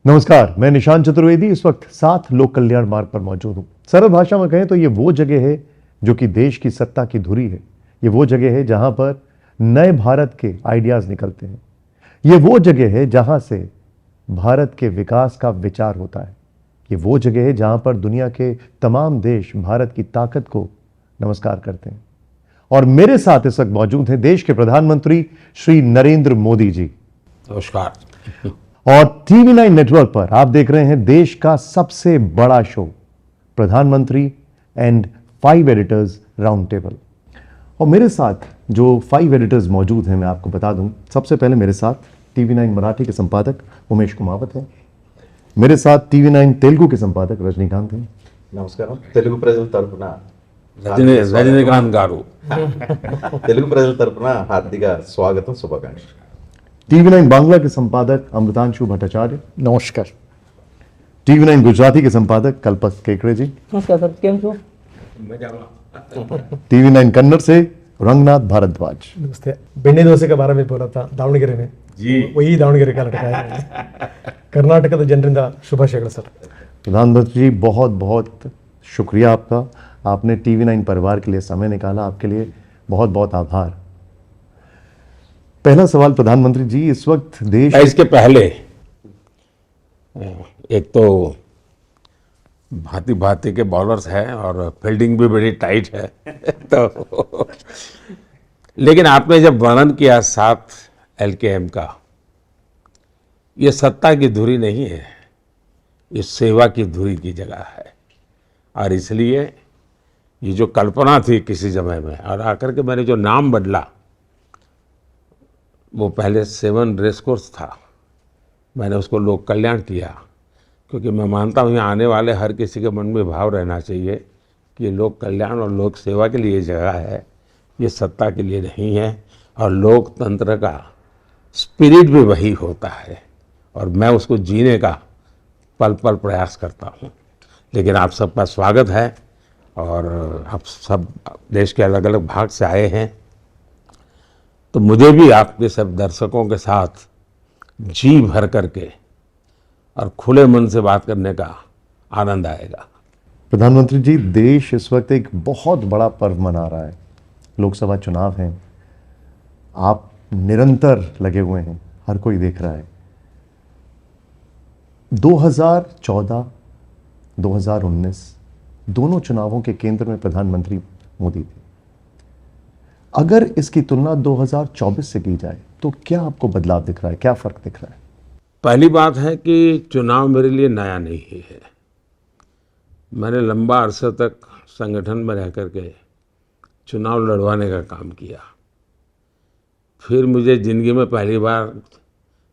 नमस्कार, मैं निशांत चतुर्वेदी इस वक्त साथ लोक कल्याण मार्ग पर मौजूद हूं। सरल भाषा में कहें तो ये वो जगह है जो कि देश की सत्ता की धुरी है। ये वो जगह है जहां पर नए भारत के आइडियाज निकलते हैं। ये वो जगह है जहां से भारत के विकास का विचार होता है। ये वो जगह है जहां पर दुनिया के तमाम देश भारत की ताकत को नमस्कार करते हैं। और मेरे साथ इस वक्त मौजूद हैं देश के प्रधानमंत्री श्री नरेंद्र मोदी जी। नमस्कार। और टीवी 9 नेटवर्क पर आप देख रहे हैं देश का सबसे बड़ा शो प्रधानमंत्री एंड 5 एडिटर्स राउंड टेबल। और मेरे साथ जो 5 एडिटर्स मौजूद हैं, मैं आपको बता दूं, सबसे पहले मेरे साथ टीवी 9 मराठी के संपादक उमेश कुमावत हैं। मेरे साथ टीवी 9 तेलुगु के संपादक रजनीकांत हैं। నమస్కారం తెలుగు ప్రజల తరపున రజనీకాంత్ గారు తెలుగు ప్రజల తరపున హార్దిక స్వాగతం శుభాకాంక్షలు टीवी 9 बांग्ला के संपादक अमृतांशु भट्टाचार्य। नमस्कार। टीवी 9 गुजराती के संपादक कल्पक केकड़े जी। नमस्कार सर, केम छो? टीवी 9 कन्नड़ से रंगनाथ भारद्वाज। नमस्ते। बेಣ್ಣೆ ದೋಸೆ के बारे में बोला था दावणಗೆರೆ में जी। वही दावणಗೆರೆ का लड़का है। कर्नाटक जनರಿಂದ ಶುಭಾಶಯಗಳು सर। प्रधानमंत्री जी बहुत बहुत शुक्रिया आपका, आपने टीवी 9 परिवार के लिए समय निकाला, आपके लिए बहुत बहुत आभार। पहला सवाल प्रधानमंत्री जी, इस वक्त देश इसके पहले एक तो भांति भांति के बॉलर्स हैं और फील्डिंग भी बड़ी टाइट है तो लेकिन आपने जब वर्णन किया 7 LKM का, ये सत्ता की धुरी नहीं है, ये सेवा की धुरी की जगह है। और इसलिए ये जो कल्पना थी किसी समय में, और आकर के मैंने जो नाम बदला, वो पहले 7 रेस कोर्स था, मैंने उसको लोक कल्याण किया, क्योंकि मैं मानता हूँ यहाँ आने वाले हर किसी के मन में भाव रहना चाहिए कि ये लोक कल्याण और लोक सेवा के लिए जगह है, ये सत्ता के लिए नहीं है। और लोकतंत्र का स्पिरिट भी वही होता है और मैं उसको जीने का पल पल प्रयास करता हूँ। लेकिन आप सबका स्वागत है और आप सब देश के अलग अलग भाग से आए हैं, तो मुझे भी आपके सब दर्शकों के साथ जी भर करके और खुले मन से बात करने का आनंद आएगा। प्रधानमंत्री जी, देश इस वक्त एक बहुत बड़ा पर्व मना रहा है, लोकसभा चुनाव हैं, आप निरंतर लगे हुए हैं, हर कोई देख रहा है। 2014, 2019 दोनों चुनावों के केंद्र में प्रधानमंत्री मोदी थे। अगर इसकी तुलना 2024 से की जाए तो क्या आपको बदलाव दिख रहा है, क्या फर्क दिख रहा है? पहली बात है कि चुनाव मेरे लिए नया नहीं है। मैंने लंबा अरसे तक संगठन में रह करके चुनाव लड़वाने का काम किया। फिर मुझे ज़िंदगी में पहली बार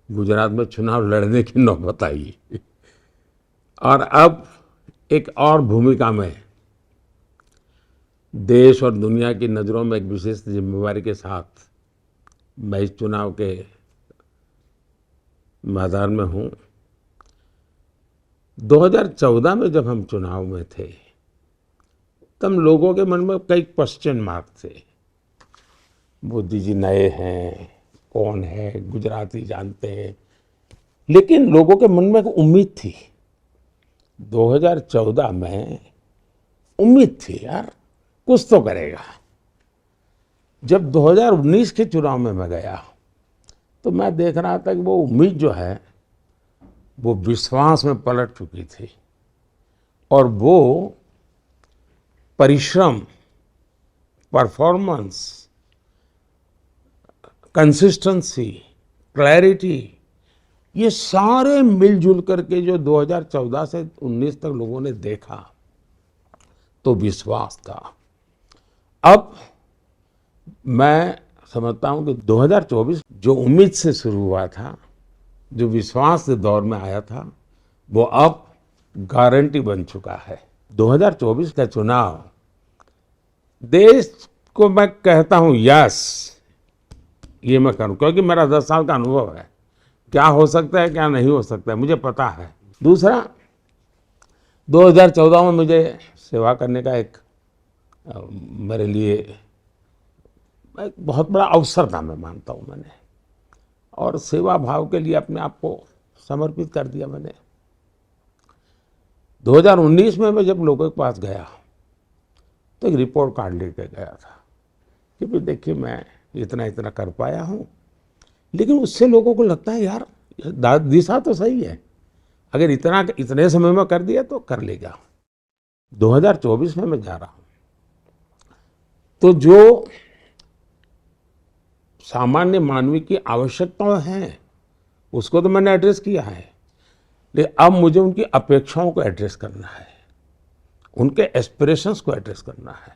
गुजरात में चुनाव लड़ने की नौबत आई और अब एक और भूमिका में देश और दुनिया की नज़रों में एक विशेष जिम्मेवारी के साथ मैं इस चुनाव के मैदान में हूँ। 2014 में जब हम चुनाव में थे तब लोगों के मन में कई क्वेश्चन मार्क थे। मोदी जी नए हैं, कौन है, गुजराती जानते हैं, लेकिन लोगों के मन में एक उम्मीद थी। 2014 में उम्मीद थी यार कुछ तो करेगा। जब 2019 के चुनाव में मैं गया तो मैं देख रहा था कि वो उम्मीद जो है वो विश्वास में पलट चुकी थी और वो परिश्रम, परफॉर्मेंस, कंसिस्टेंसी, क्लैरिटी, ये सारे मिलजुल करके जो 2014 से 19 तक लोगों ने देखा तो विश्वास था। अब मैं समझता हूं कि 2024 जो उम्मीद से शुरू हुआ था, जो विश्वास के दौर में आया था, वो अब गारंटी बन चुका है। 2024 का चुनाव देश को मैं कहता हूं यस, ये मैं करूं क्योंकि मेरा 10 साल का अनुभव है। क्या हो सकता है क्या नहीं हो सकता है मुझे पता है। दूसरा, 2014 में मुझे सेवा करने का एक मेरे लिए एक बहुत बड़ा अवसर था, मैं मानता हूँ मैंने, और सेवा भाव के लिए अपने आप को समर्पित कर दिया मैंने। 2019 में मैं जब लोगों के पास गया तो एक रिपोर्ट कार्ड लेके गया था कि भाई देखिए मैं इतना इतना कर पाया हूँ, लेकिन उससे लोगों को लगता है यार दिशा तो सही है, अगर इतने समय में कर दिया तो कर लेगा। 2024 में मैं जा रहा हूँ तो जो सामान्य मानवी की आवश्यकताएं हैं उसको तो मैंने एड्रेस किया है, लेकिन अब मुझे उनकी अपेक्षाओं को एड्रेस करना है, उनके एस्पिरेशंस को एड्रेस करना है।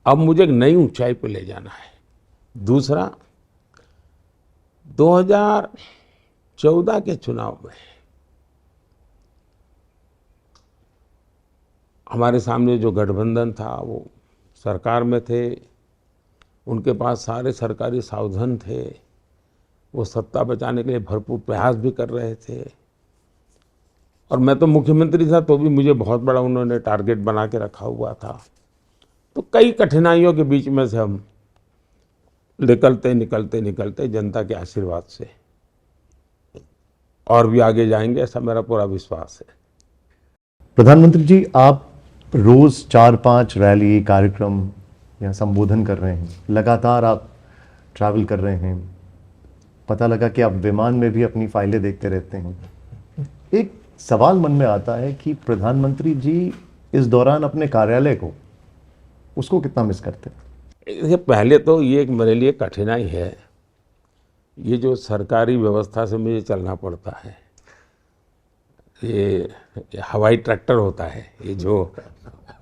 अब मुझे एक नई ऊंचाई पर ले जाना है। दूसरा, 2014 के चुनाव में हमारे सामने जो गठबंधन था वो सरकार में थे, उनके पास सारे सरकारी साधन थे, वो सत्ता बचाने के लिए भरपूर प्रयास भी कर रहे थे, और मैं तो मुख्यमंत्री था तो भी मुझे बहुत बड़ा उन्होंने टारगेट बना के रखा हुआ था। तो कई कठिनाइयों के बीच में से हम निकलते जनता के आशीर्वाद से और भी आगे जाएंगे, ऐसा मेरा पूरा विश्वास है। प्रधानमंत्री जी, आप रोज 4-5 रैली कार्यक्रम या संबोधन कर रहे हैं, लगातार आप ट्रैवल कर रहे हैं। पता लगा कि आप विमान में भी अपनी फाइलें देखते रहते हैं। एक सवाल मन में आता है कि प्रधानमंत्री जी इस दौरान अपने कार्यालय को उसको कितना मिस करते हैं? देखिए, पहले तो ये एक मेरे लिए कठिनाई है, ये जो सरकारी व्यवस्था से मुझे चलना पड़ता है, ये हवाई ट्रैक्टर होता है, ये जो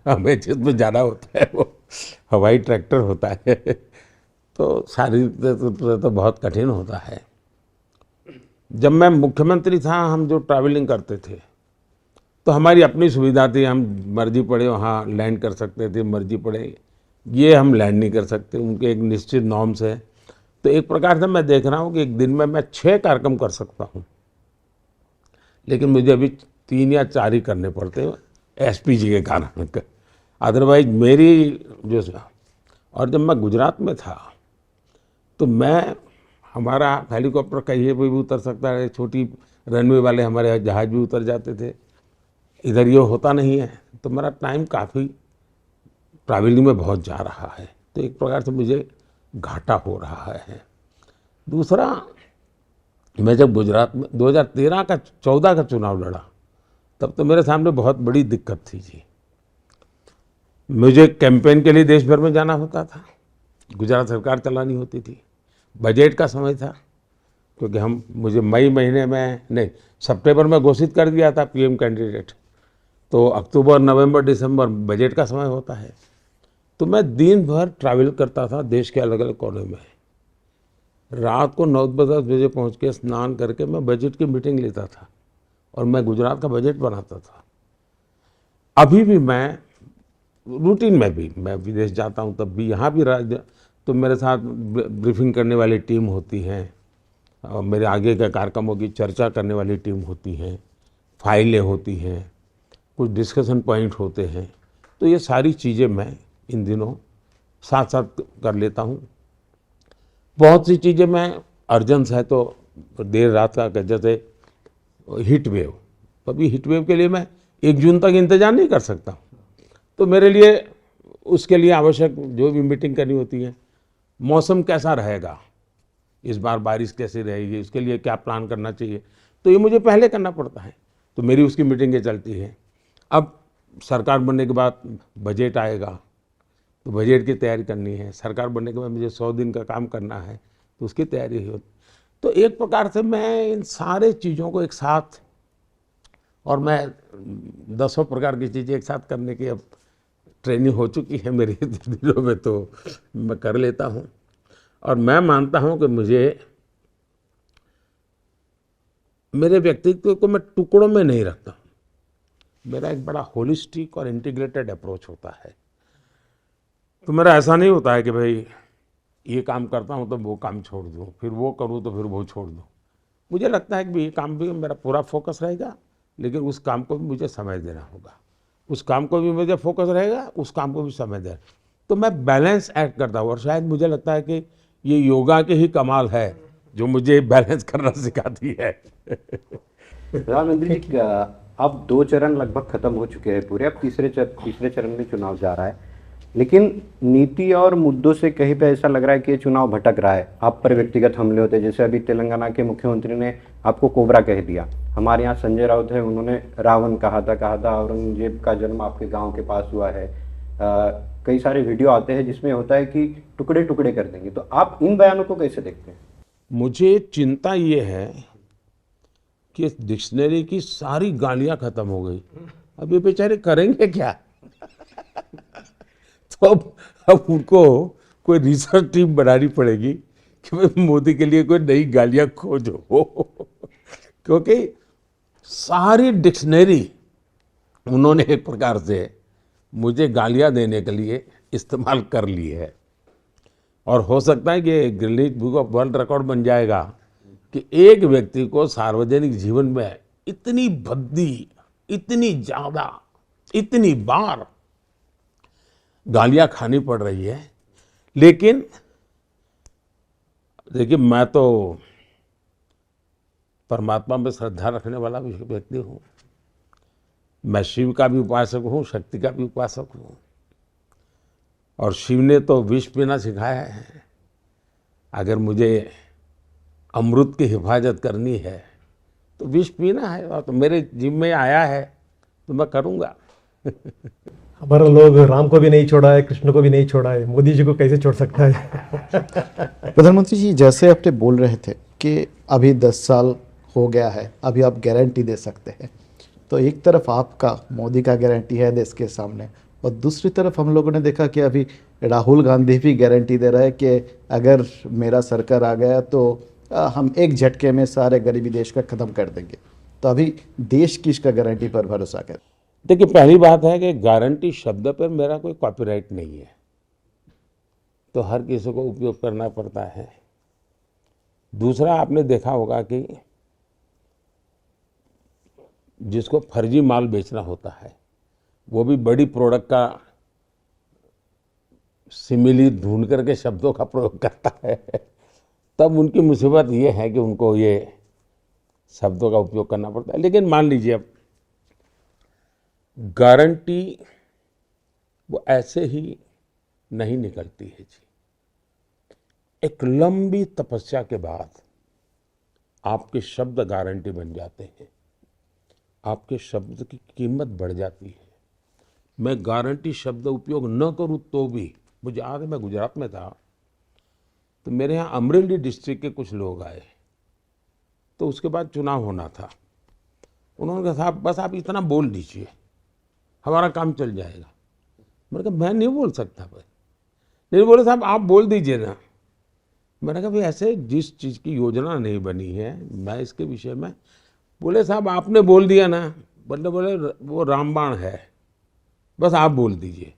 हमें जिसमें जाना होता है वो हवाई ट्रैक्टर होता है, तो शारीरिक तो बहुत कठिन होता है। जब मैं मुख्यमंत्री था, हम जो ट्रैवलिंग करते थे तो हमारी अपनी सुविधा थी, हम मर्जी पड़े वहाँ लैंड कर सकते थे, मर्जी पड़े ये हम लैंड नहीं कर सकते, उनके एक निश्चित नॉर्म्स है। तो एक प्रकार से मैं देख रहा हूँ कि एक दिन में मैं 6 कार्यक्रम कर सकता हूँ, लेकिन मुझे अभी 3 या 4 ही करने पड़ते हैं एसपीजी के कारण। अदरवाइज मेरी जो, और जब मैं गुजरात में था तो मैं, हमारा हेलीकॉप्टर कहीं भी उतर सकता है, छोटी रनवे वाले हमारे जहाज भी उतर जाते थे, इधर ये होता नहीं है, तो मेरा टाइम काफ़ी ट्रैवलिंग में बहुत जा रहा है, तो एक प्रकार से मुझे घाटा हो रहा है। दूसरा, मैं जब गुजरात में 2014 का चुनाव लड़ा तब तो मेरे सामने बहुत बड़ी दिक्कत थी जी। मुझे कैंपेन के लिए देश भर में जाना होता था, गुजरात सरकार चलानी होती थी, बजट का समय था, क्योंकि मुझे मई महीने में नहीं, सितंबर में घोषित कर दिया था पीएम कैंडिडेट, तो अक्टूबर नवंबर दिसंबर बजट का समय होता है। तो मैं दिन भर ट्रैवल करता था देश के अलग अलग कोने में, रात को 9-10 बजे पहुंच के स्नान करके मैं बजट की मीटिंग लेता था और मैं गुजरात का बजट बनाता था। अभी भी मैं रूटीन में भी मैं विदेश जाता हूं, तब भी यहाँ भी तो मेरे साथ ब्रीफिंग करने वाली टीम होती है, और मेरे आगे के कार्यक्रमों की चर्चा करने वाली टीम होती है, फाइलें होती हैं, कुछ डिस्कशन पॉइंट होते हैं। तो ये सारी चीज़ें मैं इन दिनों साथ साथ कर लेता हूँ। बहुत सी चीज़ें मैं अर्जेंस है तो देर रात का, जैसे हीट वेव, अभी हीट वेव के लिए मैं 1 जून तक इंतजार नहीं कर सकता, तो मेरे लिए उसके लिए आवश्यक जो भी मीटिंग करनी होती है, मौसम कैसा रहेगा, इस बार बारिश कैसी रहेगी, उसके लिए क्या प्लान करना चाहिए, तो ये मुझे पहले करना पड़ता है, तो मेरी उसकी मीटिंगें चलती हैं। अब सरकार बनने के बाद बजट आएगा तो बजट की तैयारी करनी है, सरकार बनने के बाद मुझे 100 दिन का काम करना है तो उसकी तैयारी हो। तो एक प्रकार से मैं इन सारे चीज़ों को एक साथ, और मैं 10 प्रकार की चीज़ें एक साथ करने की अब ट्रेनिंग हो चुकी है मेरी दिनों में, तो मैं कर लेता हूँ। और मैं मानता हूँ कि मुझे, मेरे व्यक्तित्व को मैं टुकड़ों में नहीं रखता हूँ, मेरा एक बड़ा होलिस्टिक और इंटीग्रेटेड अप्रोच होता है। तो मेरा ऐसा नहीं होता है कि भाई ये काम करता हूँ तो वो काम छोड़ दूँ, फिर वो करूँ तो फिर वो छोड़ दूँ। मुझे लगता है कि ये काम भी मेरा पूरा फोकस रहेगा, लेकिन उस काम को भी मुझे समय देना होगा, उस काम को भी मुझे फोकस रहेगा, उस काम को भी समय देना। तो मैं बैलेंस एक्ट करता हूँ, और शायद मुझे लगता है कि ये योगा के ही कमाल है जो मुझे बैलेंस करना सिखाती है। प्रधानमंत्री जी अब 2 चरण लगभग खत्म हो चुके हैं पूरे, अब तीसरे चरण में चुनाव जा रहा है, लेकिन नीति और मुद्दों से कहीं पे ऐसा लग रहा है कि ये चुनाव भटक रहा है। आप पर व्यक्तिगत हमले होते हैं, जैसे अभी तेलंगाना के मुख्यमंत्री ने आपको कोबरा कह दिया। हमारे यहाँ संजय राउत है, उन्होंने रावण कहा था औरंगजेब का जन्म आपके गाँव के पास हुआ है। कई सारे वीडियो आते हैं जिसमें होता है कि टुकड़े टुकड़े कर देंगे, तो आप इन बयानों को कैसे देखते हैं? मुझे चिंता ये है कि इस डिक्शनरी की सारी गालियां खत्म हो गई, अब ये बेचारे करेंगे क्या? तो अब उनको कोई रिसर्च टीम बनानी पड़ेगी कि भाई मोदी के लिए कोई नई गालियां खोजो क्योंकि सारी डिक्शनरी उन्होंने एक प्रकार से मुझे गालियां देने के लिए इस्तेमाल कर ली है। और हो सकता है कि Guinness book of world record बन जाएगा कि एक व्यक्ति को सार्वजनिक जीवन में इतनी भद्दी, इतनी ज़्यादा, इतनी बार गालियां खानी पड़ रही है। लेकिन देखिए, मैं तो परमात्मा में श्रद्धा रखने वाला व्यक्ति हूँ। मैं शिव का भी उपासक हूँ, शक्ति का भी उपासक हूँ, और शिव ने तो विष पीना सिखाया है। अगर मुझे अमृत की हिफाजत करनी है तो विष पीना है, और तो मेरे जिम्मे में आया है तो मैं करूँगा। हमारा लोग राम को भी नहीं छोड़ा है, कृष्ण को भी नहीं छोड़ा है, मोदी जी को कैसे छोड़ सकता है? प्रधानमंत्री जी, जैसे आपने बोल रहे थे कि अभी 10 साल हो गया है, अभी आप गारंटी दे सकते हैं, तो एक तरफ आपका मोदी का गारंटी है देश के सामने, और दूसरी तरफ हम लोगों ने देखा कि अभी राहुल गांधी भी गारंटी दे रहा है कि अगर मेरा सरकार आ गया तो हम एक झटके में सारे गरीबी देश का ख़त्म कर देंगे। तो अभी देश किसका गारंटी पर भरोसा करे? देखिए, पहली बात है कि गारंटी शब्द पर मेरा कोई कॉपीराइट नहीं है, तो हर किसी को उपयोग करना पड़ता है। दूसरा, आपने देखा होगा कि जिसको फर्जी माल बेचना होता है वो भी बड़ी प्रोडक्ट का सिमिली ढूंढ करके शब्दों का प्रयोग करता है। तब उनकी मुसीबत ये है कि उनको ये शब्दों का उपयोग करना पड़ता है। लेकिन मान लीजिए, अब गारंटी वो ऐसे ही नहीं निकलती है जी। एक लंबी तपस्या के बाद आपके शब्द गारंटी बन जाते हैं, आपके शब्द की कीमत बढ़ जाती है। मैं गारंटी शब्द उपयोग न करूं तो भी, मुझे याद है मैं गुजरात में था, तो मेरे यहाँ अमरेली डिस्ट्रिक्ट के कुछ लोग आए, तो उसके बाद चुनाव होना था। उन्होंने कहा, साहब बस आप इतना बोल दीजिए, हमारा काम चल जाएगा। मैंने कहा, मैं नहीं बोल सकता भाई। नहीं बोले, साहब आप बोल दीजिए ना। मैंने कहा, भाई ऐसे जिस चीज़ की योजना नहीं बनी है मैं इसके विषय में। बोले, साहब आपने बोल दिया ना, बोले वो रामबाण है, बस आप बोल दीजिए।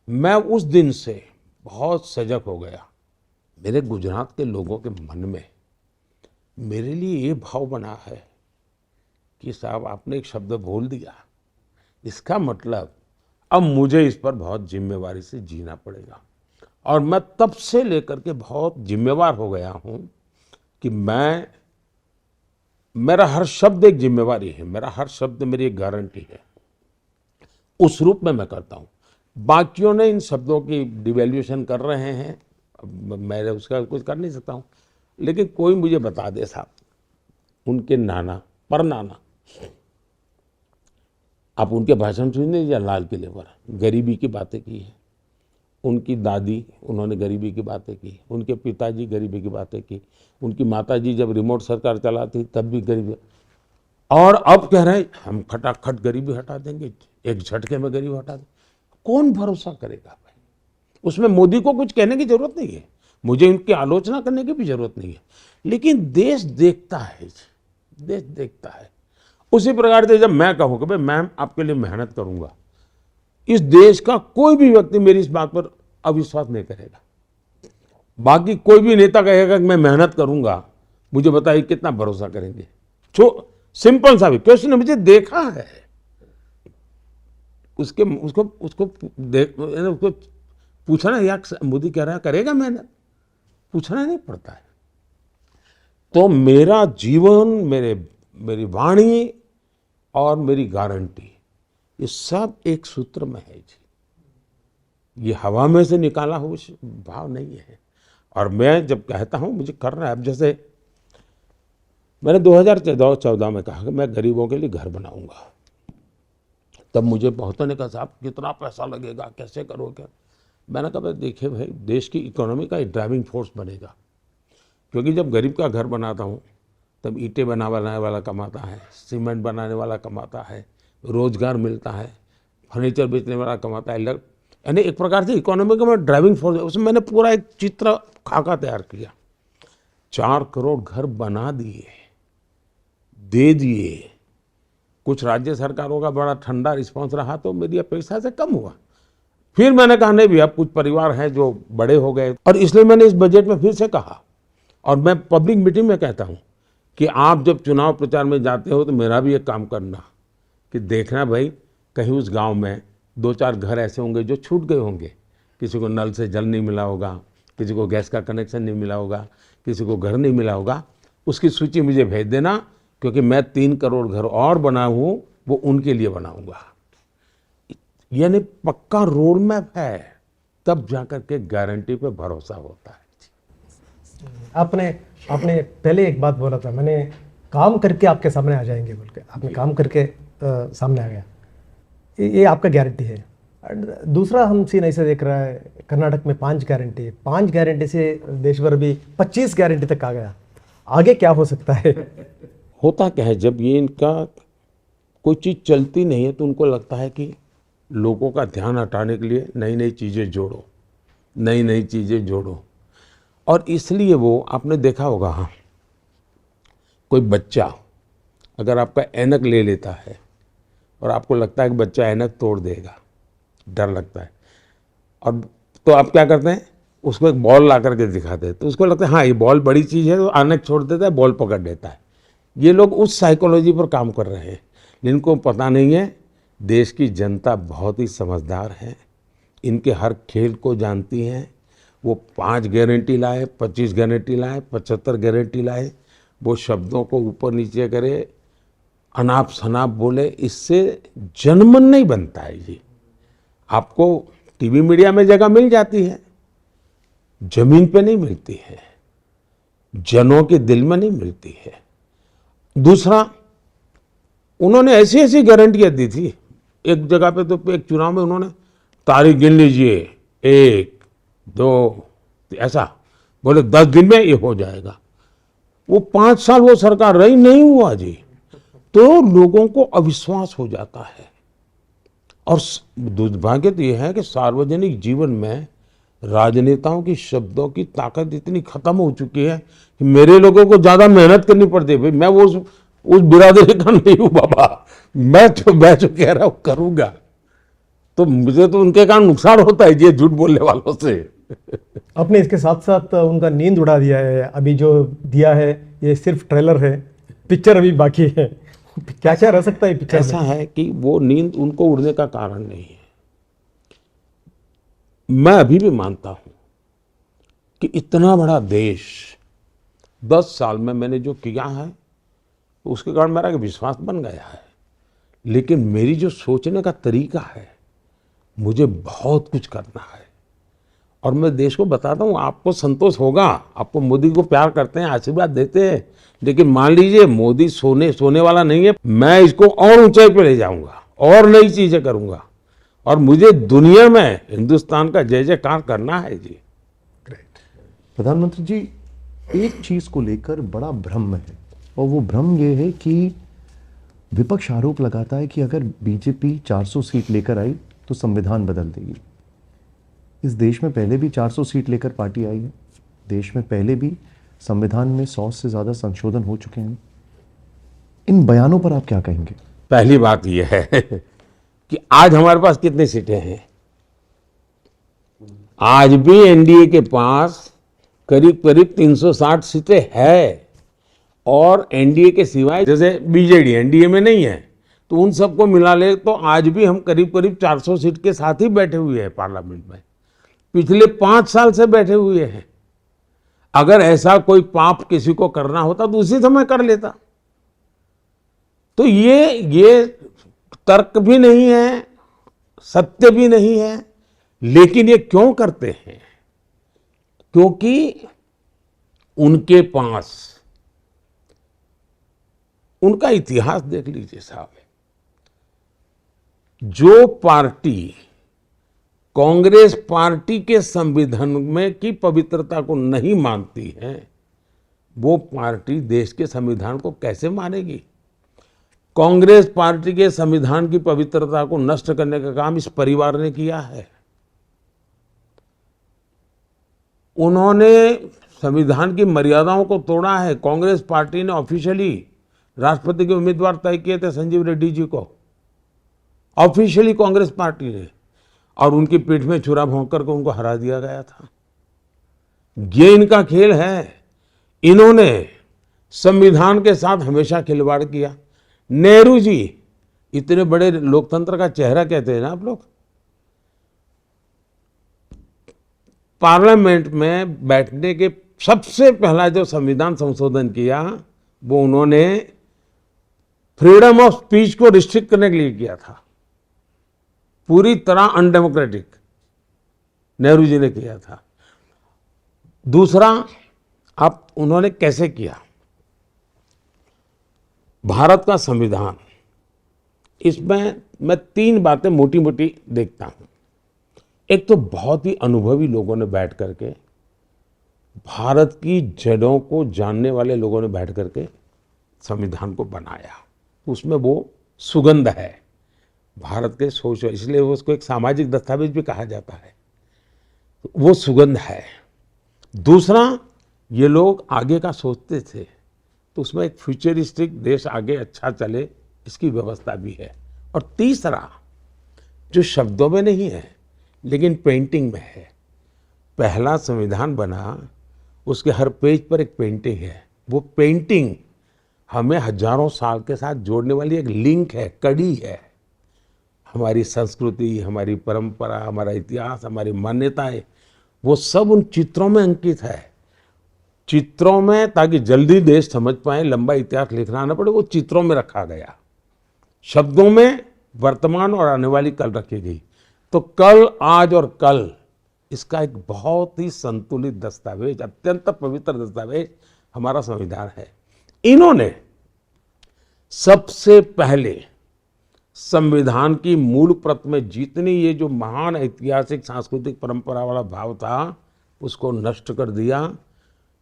मैं उस दिन से बहुत सजग हो गया। मेरे गुजरात के लोगों के मन में मेरे लिए ये भाव बना है कि साहब आपने एक शब्द बोल दिया, इसका मतलब अब मुझे इस पर बहुत जिम्मेवारी से जीना पड़ेगा। और मैं तब से लेकर के बहुत जिम्मेवार हो गया हूँ कि मेरा हर शब्द एक जिम्मेवारी है, मेरा हर शब्द मेरी एक गारंटी है। उस रूप में मैं करता हूँ। बाकियों ने इन शब्दों की डिवैल्यूएशन कर रहे हैं, मैं उसका कुछ कर नहीं सकता हूँ। लेकिन कोई मुझे बता दे साहब, उनके नाना परनाना, आप उनके भाषण सुनिए या लाल किले पर गरीबी की बातें की है। उनकी दादी, उन्होंने गरीबी की बातें की। उनके पिताजी गरीबी की बातें की। उनकी माताजी जब रिमोट सरकार चलाती तब भी गरीबी। और अब कह रहे हैं हम खटाखट गरीबी हटा देंगे, एक झटके में गरीबी हटा देंगे। कौन भरोसा करेगा भाई? उसमें मोदी को कुछ कहने की जरूरत नहीं है, मुझे उनकी आलोचना करने की भी जरूरत नहीं है। लेकिन देश देखता है, देश देखता है। उसी प्रकार से जब मैं कहूँ कि भाई मैं आपके लिए मेहनत करूंगा, इस देश का कोई भी व्यक्ति मेरी इस बात पर अविश्वास नहीं करेगा। बाकी कोई भी नेता कहेगा कि मैं मेहनत करूंगा, मुझे बताइए कितना भरोसा करेंगे? सिंपल सा भी क्वेश्चन, मुझे देखा है उसको पूछना, या मोदी कह रहा है करेगा मेहनत, पूछना नहीं पड़ता है। तो मेरा जीवन, मेरी वाणी और मेरी गारंटी, ये सब एक सूत्र में है जी। ये हवा में से निकाला हुआ भाव नहीं है। और मैं जब कहता हूँ मुझे करना है, अब जैसे मैंने 2014 में कहा कि मैं गरीबों के लिए घर बनाऊंगा, तब मुझे बहुतों ने कहा साहब कितना पैसा लगेगा, कैसे करोगे? मैंने कहा देखिए भाई, देश की इकोनॉमी का एक ड्राइविंग फोर्स बनेगा, क्योंकि जब गरीब का घर बनाता हूँ तब ईंटें बनाने वाला कमाता है, सीमेंट बनाने वाला कमाता है, रोजगार मिलता है, फर्नीचर बेचने वाला कमाता है, यानी एक प्रकार से इकोनॉमी का मैं ड्राइविंग फोर्स, उसमें मैंने पूरा एक चित्र खाका तैयार किया। 4 करोड़ घर बना दिए, दे दिए। कुछ राज्य सरकारों का बड़ा ठंडा रिस्पांस रहा तो मेरी अपेक्षा से कम हुआ। फिर मैंने कहा नहीं भी, अब कुछ परिवार हैं जो बड़े हो गए, और इसलिए मैंने इस बजट में फिर से कहा, और मैं पब्लिक मीटिंग में कहता हूं कि आप जब चुनाव प्रचार में जाते हो तो मेरा भी एक काम करना कि देखना भाई कहीं उस गांव में 2-4 घर ऐसे होंगे जो छूट गए होंगे, किसी को नल से जल नहीं मिला होगा, किसी को गैस का कनेक्शन नहीं मिला होगा, किसी को घर नहीं मिला होगा, उसकी सूची मुझे भेज देना, क्योंकि मैं 3 करोड़ घर और बना हूँ, वो उनके लिए बनाऊंगा। यानी पक्का रोड मैप है, तब जाकर के गारंटी पे भरोसा होता है। आपने पहले एक बात बोला था, मैंने काम करके आपके सामने आ जाएंगे बोल के, आपने काम करके सामने आ गया, ये आपका गारंटी है। दूसरा हम सीन ऐसे देख रहा है, कर्नाटक में 5 गारंटी से देश भर भी 25 गारंटी तक आ गया। आगे क्या हो सकता है? होता क्या है, जब ये इनका कोई चीज़ चलती नहीं है तो उनको लगता है कि लोगों का ध्यान हटाने के लिए नई नई चीज़ें जोड़ो, नई नई चीज़ें जोड़ो। और इसलिए वो आपने देखा होगा, हाँ, कोई बच्चा अगर आपका ऐनक ले लेता है और आपको लगता है कि बच्चा ऐनक तोड़ देगा, डर लगता है, और तो आप क्या करते हैं, उसको एक बॉल ला करके दिखाते हैं, तो उसको लगता है हाँ ये बॉल बड़ी चीज़ है, तो ऐनक छोड़ देता है, बॉल पकड़ लेता है। ये लोग उस साइकोलॉजी पर काम कर रहे हैं, जिनको पता नहीं है देश की जनता बहुत ही समझदार है, इनके हर खेल को जानती हैं। वो 5 गारंटी लाए, 25 गारंटी लाए, 75 गारंटी लाए, वो शब्दों को ऊपर नीचे करे, अनाप शनाप बोले, इससे जनमन नहीं बनता है जी। आपको टीवी मीडिया में जगह मिल जाती है, जमीन पे नहीं मिलती है, जनों के दिल में नहीं मिलती है। दूसरा, उन्होंने ऐसी ऐसी गारंटियां दी थी, एक जगह पे तो एक चुनाव में उन्होंने तारीख गिन लीजिए, 1, 2, ऐसा बोले 10 दिन में ये हो जाएगा। वो 5 साल वो सरकार रही, नहीं हुआ जी, तो लोगों को अविश्वास हो जाता है। और दुर्भाग्य तो ये है कि सार्वजनिक जीवन में राजनेताओं की शब्दों की ताकत इतनी खत्म हो चुकी है कि मेरे लोगों को ज्यादा मेहनत करनी पड़ती है। भाई मैं वो उस बिरादरी का नहीं हूं बाबा, मैं जो कह रहा हूं करूंगा, तो मुझे तो उनके कारण नुकसान होता है ये झूठ बोलने वालों से। आपने इसके साथ साथ उनका नींद उड़ा दिया है, अभी जो दिया है ये सिर्फ ट्रेलर है, पिक्चर अभी बाकी है। क्या क्या रह सकता है पिक्चर में? ऐसा है कि वो नींद उनको उड़ने का कारण नहीं है। मैं अभी भी मानता हूं कि इतना बड़ा देश 10 साल में मैंने जो किया है उसके कारण मेरा विश्वास बन गया है, लेकिन मेरी जो सोचने का तरीका है, मुझे बहुत कुछ करना है। और मैं देश को बताता हूँ, आपको संतोष होगा, आपको मोदी को प्यार करते हैं, आशीर्वाद देते हैं, लेकिन मान लीजिए मोदी सोने वाला नहीं है। मैं इसको और ऊंचाई पे ले जाऊंगा और नई चीजें करूंगा, और मुझे दुनिया में हिंदुस्तान का जय जयकार करना है जी। प्रधानमंत्री जी, एक चीज को लेकर बड़ा भ्रम है, और वो भ्रम ये है कि विपक्ष आरोप लगाता है कि अगर बीजेपी 400 सीट लेकर आई तो संविधान बदल देगी। इस देश में पहले भी 400 सीट लेकर पार्टी आई है, देश में पहले भी संविधान में 100 से ज्यादा संशोधन हो चुके हैं। इन बयानों पर आप क्या कहेंगे? पहली बात यह है कि आज हमारे पास कितनी सीटें हैं? आज भी एनडीए के पास करीब करीब 360 सीटें हैं, और एनडीए के सिवाय जैसे बीजेडी एनडीए में नहीं है, तो उन सबको मिला ले तो आज भी हम करीब करीब 400 सीट के साथ ही बैठे हुए हैं पार्लियामेंट में, पिछले 5 साल से बैठे हुए हैं। अगर ऐसा कोई पाप किसी को करना होता तो उसी समय कर लेता। तो ये तर्क भी नहीं है, सत्य भी नहीं है, लेकिन ये क्यों करते हैं? क्योंकि उनके पास, उनका इतिहास देख लीजिए साहब, जो पार्टी कांग्रेस पार्टी के संविधान में की पवित्रता को नहीं मानती है, वो पार्टी देश के संविधान को कैसे मानेगी? कांग्रेस पार्टी के संविधान की पवित्रता को नष्ट करने का काम इस परिवार ने किया है। उन्होंने संविधान की मर्यादाओं को तोड़ा है। कांग्रेस पार्टी ने ऑफिशियली राष्ट्रपति के उम्मीदवार तय किए थे संजीव रेड्डी जी को, ऑफिशियली कांग्रेस पार्टी ने, और उनकी पीठ में छुरा भोंक करके उनको हरा दिया गया था। ये इनका खेल है। इन्होंने संविधान के साथ हमेशा खिलवाड़ किया। नेहरू जी इतने बड़े लोकतंत्र का चेहरा कहते हैं ना आप लोग, पार्लियामेंट में बैठने के सबसे पहला जो संविधान संशोधन किया वो उन्होंने फ्रीडम ऑफ स्पीच को रिस्ट्रिक्ट करने के लिए किया था। पूरी तरह अनडेमोक्रेटिक नेहरू जी ने किया था। दूसरा, आप उन्होंने कैसे किया? भारत का संविधान, इसमें मैं 3 बातें मोटी मोटी देखता हूं। एक तो बहुत ही अनुभवी लोगों ने बैठ करके, भारत की जड़ों को जानने वाले लोगों ने बैठ करके संविधान को बनाया। उसमें वो सुगंध है भारत के सोच, इसलिए उसको एक सामाजिक दस्तावेज भी कहा जाता है। वो सुगंध है। दूसरा, ये लोग आगे का सोचते थे, तो उसमें एक फ्यूचरिस्टिक देश आगे अच्छा चले इसकी व्यवस्था भी है। और तीसरा, जो शब्दों में नहीं है लेकिन पेंटिंग में है, पहला संविधान बना, उसके हर पेज पर एक पेंटिंग है। वो पेंटिंग हमें हजारों साल के साथ जोड़ने वाली एक लिंक है, कड़ी है। हमारी संस्कृति, हमारी परंपरा, हमारा इतिहास, हमारी मान्यताएं, वो सब उन चित्रों में अंकित है। चित्रों में, ताकि जल्दी देश समझ पाए, लंबा इतिहास लिखना ना पड़े, वो चित्रों में रखा गया। शब्दों में वर्तमान और आने वाली कल रखी गई। तो कल, आज और कल, इसका एक बहुत ही संतुलित दस्तावेज, अत्यंत पवित्र दस्तावेज हमारा संविधान है। इन्होंने सबसे पहले संविधान की मूल प्रत में जितनी ये जो महान ऐतिहासिक सांस्कृतिक परंपरा वाला भाव था, उसको नष्ट कर दिया,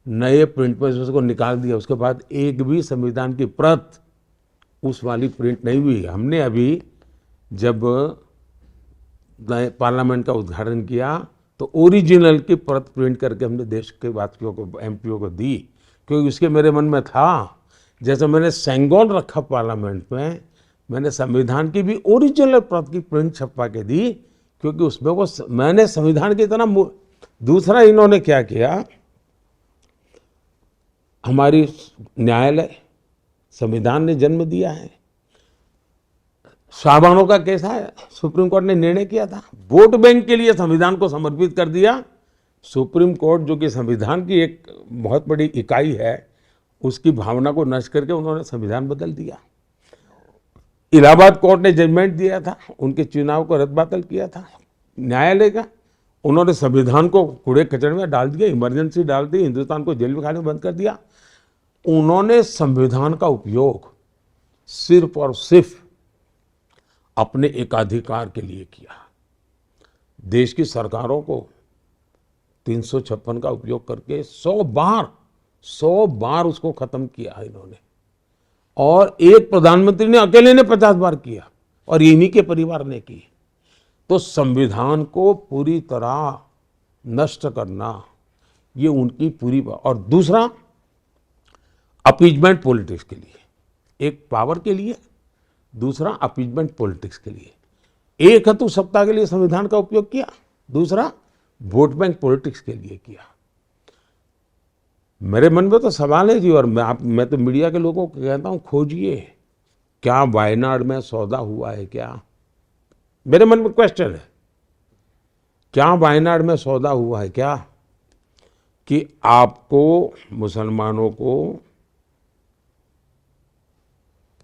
नए प्रिंट में उसको निकाल दिया। उसके बाद एक भी संविधान की प्रत उस वाली प्रिंट नहीं हुई। हमने अभी जब नए पार्लियामेंट का उद्घाटन किया तो ओरिजिनल की प्रत प्रिंट करके हमने देश के वासियों को, एमपीओ को दी, क्योंकि उसके मेरे मन में था, जैसे मैंने सेंगोल रखा पार्लियामेंट में, मैंने संविधान की भी ओरिजिनल प्रत की प्रिंट छपवा के दी, क्योंकि उसमें वो मैंने संविधान की इतना। दूसरा, इन्होंने क्या किया, हमारी न्यायालय, संविधान ने जन्म दिया है। शाहबानों का केस है, सुप्रीम कोर्ट ने निर्णय किया था, वोट बैंक के लिए संविधान को समर्पित कर दिया। सुप्रीम कोर्ट, जो कि संविधान की एक बहुत बड़ी इकाई है, उसकी भावना को नष्ट करके उन्होंने संविधान बदल दिया। इलाहाबाद कोर्ट ने जजमेंट दिया था, उनके चुनाव को रद्द-बातल किया था न्यायालय का, उन्होंने संविधान को कूड़े कचरे में डाल दिया, इमरजेंसी डाल दी, हिंदुस्तान को जेल में खाने बंद कर दिया। उन्होंने संविधान का उपयोग सिर्फ और सिर्फ अपने एकाधिकार के लिए किया। देश की सरकारों को 356 का उपयोग करके 100 बार उसको खत्म किया इन्होंने, और एक प्रधानमंत्री ने अकेले ने 50 बार किया, और इन्हीं के परिवार ने की। तो संविधान को पूरी तरह नष्ट करना, ये उनकी पूरी। और दूसरा, अपीजमेंट पॉलिटिक्स के लिए, एक पावर के लिए, दूसरा अपीजमेंट पॉलिटिक्स के लिए। एक हेतु सत्ता के लिए संविधान का उपयोग किया, दूसरा वोट बैंक पॉलिटिक्स के लिए किया। मेरे मन में तो सवाल है जी, और मैं तो मीडिया के लोगों को कहता हूं, खोजिए क्या वायनाड में सौदा हुआ है क्या? मेरे मन में क्वेश्चन है, क्या वायनाड में सौदा हुआ है क्या, कि आपको मुसलमानों को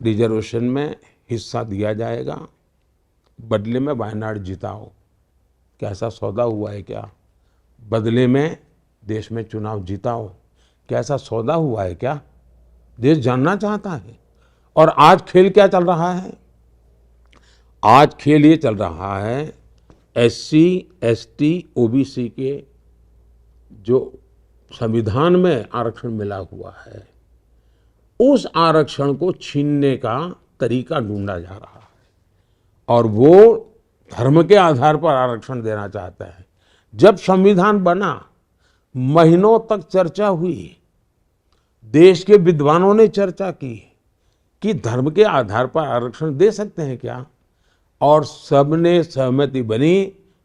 रिजर्वेशन में हिस्सा दिया जाएगा, बदले में वायनाड जिताओ। कैसा सौदा हुआ है क्या? बदले में देश में चुनाव जिताओ, कैसा सौदा हुआ है क्या? देश जानना चाहता है। और आज खेल क्या चल रहा है? आज खेल ये चल रहा है, SC, ST, OBC के जो संविधान में आरक्षण मिला हुआ है, उस आरक्षण को छीनने का तरीका ढूंढा जा रहा है। और वो धर्म के आधार पर आरक्षण देना चाहता है। जब संविधान बना, महीनों तक चर्चा हुई, देश के विद्वानों ने चर्चा की कि धर्म के आधार पर आरक्षण दे सकते हैं क्या, और सबने सहमति बनी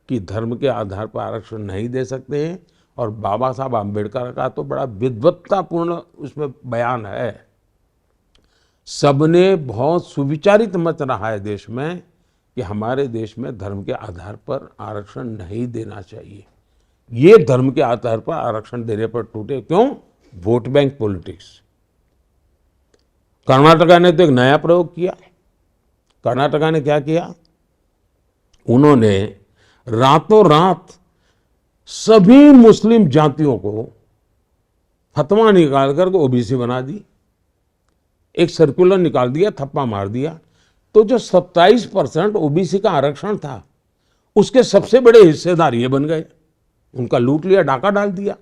कि धर्म के आधार पर आरक्षण नहीं दे सकते हैं। और बाबा साहब आम्बेडकर का तो बड़ा विद्वत्तापूर्ण उसमें बयान है। सबने बहुत सुविचारित मत रहा है देश में कि हमारे देश में धर्म के आधार पर आरक्षण नहीं देना चाहिए। ये धर्म के आधार पर आरक्षण देने पर टूटे। क्यों? Vote bank politics. कर्नाटका ने तो एक नया प्रयोग किया। कर्नाटका ने क्या किया? उन्होंने रातों रात सभी मुस्लिम जातियों को फतवा निकाल कर OBC बना दी। एक सर्कुलर निकाल दिया, थप्पा मार दिया। तो जो 27% OBC का आरक्षण था, उसके सबसे बड़े हिस्सेदार ये बन गए। उनका लूट लिया, डाका डाल दिया।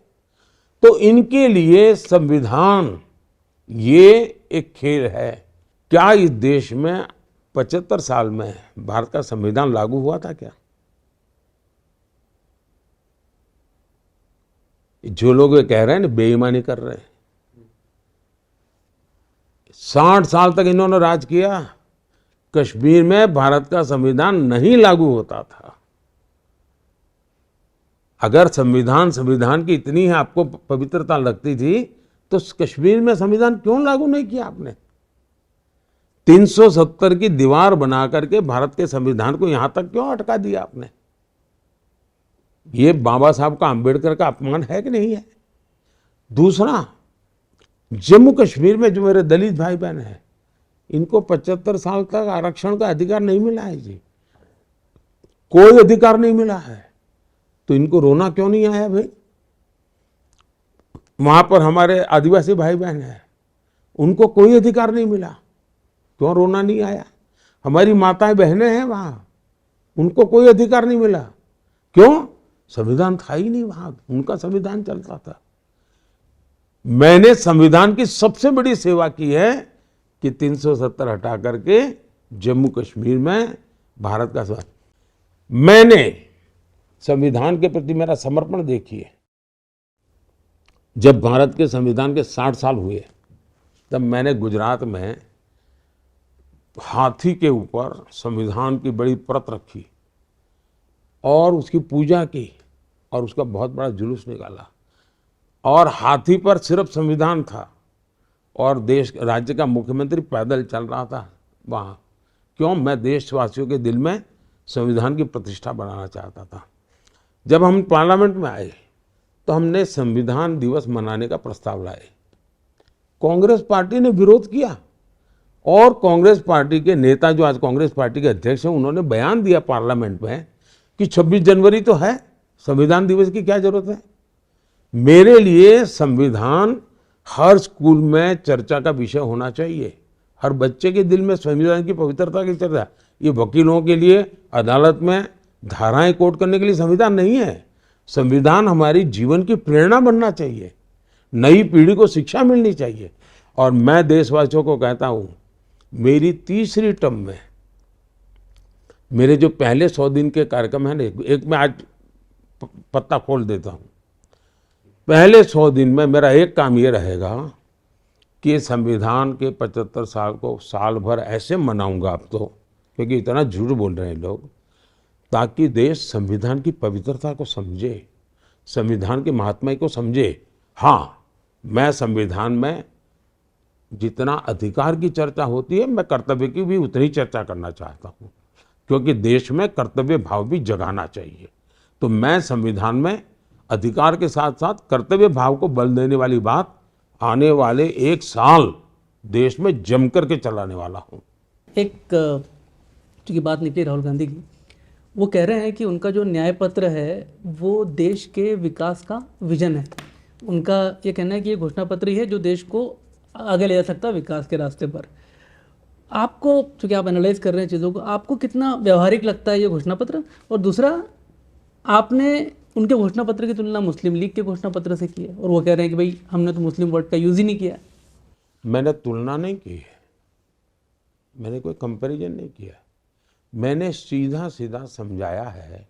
तो इनके लिए संविधान ये एक खेल है। क्या इस देश में 75 साल में भारत का संविधान लागू हुआ था क्या? जो लोग ये कह रहे हैं ना, बेईमानी कर रहे हैं। 60 साल तक इन्होंने राज किया। कश्मीर में भारत का संविधान नहीं लागू होता था। अगर संविधान की इतनी है आपको पवित्रता लगती थी, तो कश्मीर में संविधान क्यों लागू नहीं किया आपने? 370 की दीवार बना करके भारत के संविधान को यहां तक क्यों अटका दिया आपने? ये बाबा साहब का, आम्बेडकर का अपमान है कि नहीं है? दूसरा, जम्मू कश्मीर में जो मेरे दलित भाई बहन हैं, इनको 75 साल तक आरक्षण का अधिकार नहीं मिला है जी। कोई अधिकार नहीं मिला है। तो इनको रोना क्यों नहीं आया भाई? वहां पर हमारे आदिवासी भाई बहन हैं, उनको कोई अधिकार नहीं मिला, क्यों रोना नहीं आया? हमारी माताएं बहनें हैं वहां, उनको कोई अधिकार नहीं मिला, क्यों? संविधान था ही नहीं वहां, उनका संविधान चलता था। मैंने संविधान की सबसे बड़ी सेवा की है कि 370 हटा करके जम्मू कश्मीर में भारत का मैंने संविधान के प्रति मेरा समर्पण देखिए। जब भारत के संविधान के 60 साल हुए, तब मैंने गुजरात में हाथी के ऊपर संविधान की बड़ी परत रखी और उसकी पूजा की और उसका बहुत बड़ा जुलूस निकाला। और हाथी पर सिर्फ संविधान था और राज्य का मुख्यमंत्री पैदल चल रहा था वहाँ। क्यों? मैं देशवासियों के दिल में संविधान की प्रतिष्ठा बनाना चाहता था। जब हम पार्लियामेंट में आए तो हमने संविधान दिवस मनाने का प्रस्ताव लाए। कांग्रेस पार्टी ने विरोध किया और कांग्रेस पार्टी के नेता, जो आज कांग्रेस पार्टी के अध्यक्ष हैं, उन्होंने बयान दिया पार्लियामेंट में कि 26 जनवरी तो है, संविधान दिवस की क्या जरूरत है? मेरे लिए संविधान हर स्कूल में चर्चा का विषय होना चाहिए। हर बच्चे के दिल में संविधान की पवित्रता की चर्चा। ये वकीलों के लिए अदालत में धाराएं कोट करने के लिए संविधान नहीं है। संविधान हमारी जीवन की प्रेरणा बनना चाहिए, नई पीढ़ी को शिक्षा मिलनी चाहिए। और मैं देशवासियों को कहता हूँ, मेरी तीसरी टर्म में मेरे जो पहले 100 दिन के कार्यक्रम है ना, एक मैं आज पत्ता खोल देता हूँ। पहले 100 दिन में मेरा एक काम ये रहेगा कि संविधान के 75 साल को साल भर ऐसे मनाऊंगा अब तो, क्योंकि इतना झूठ बोल रहे हैं लोग, ताकि देश संविधान की पवित्रता को समझे, संविधान के महात्मा को समझे। हाँ, मैं संविधान में जितना अधिकार की चर्चा होती है, मैं कर्तव्य की भी उतनी चर्चा करना चाहता हूँ, क्योंकि देश में कर्तव्य भाव भी जगाना चाहिए। तो मैं संविधान में अधिकार के साथ साथ कर्तव्य भाव को बल देने वाली बात आने वाले 1 साल देश में जम करके चलाने वाला हूँ। एक चूँकि बात निकली राहुल गांधी की, वो कह रहे हैं कि उनका जो न्याय पत्र है वो देश के विकास का विजन है। उनका ये कहना है कि ये घोषणा पत्र ही है जो देश को आगे ले जा सकता है विकास के रास्ते पर। आपको, चूँकि आप एनालाइज कर रहे हैं चीज़ों को, आपको कितना व्यवहारिक लगता है ये घोषणा पत्र? और दूसरा, आपने उनके घोषणा पत्र की तुलना मुस्लिम लीग के घोषणा पत्र से की है और वो कह रहे हैं कि भाई हमने तो मुस्लिम वर्ड का यूज़ ही नहीं किया। मैंने तुलना नहीं की है, मैंने कोई कंपैरिजन नहीं किया। मैंने सीधा सीधा समझाया है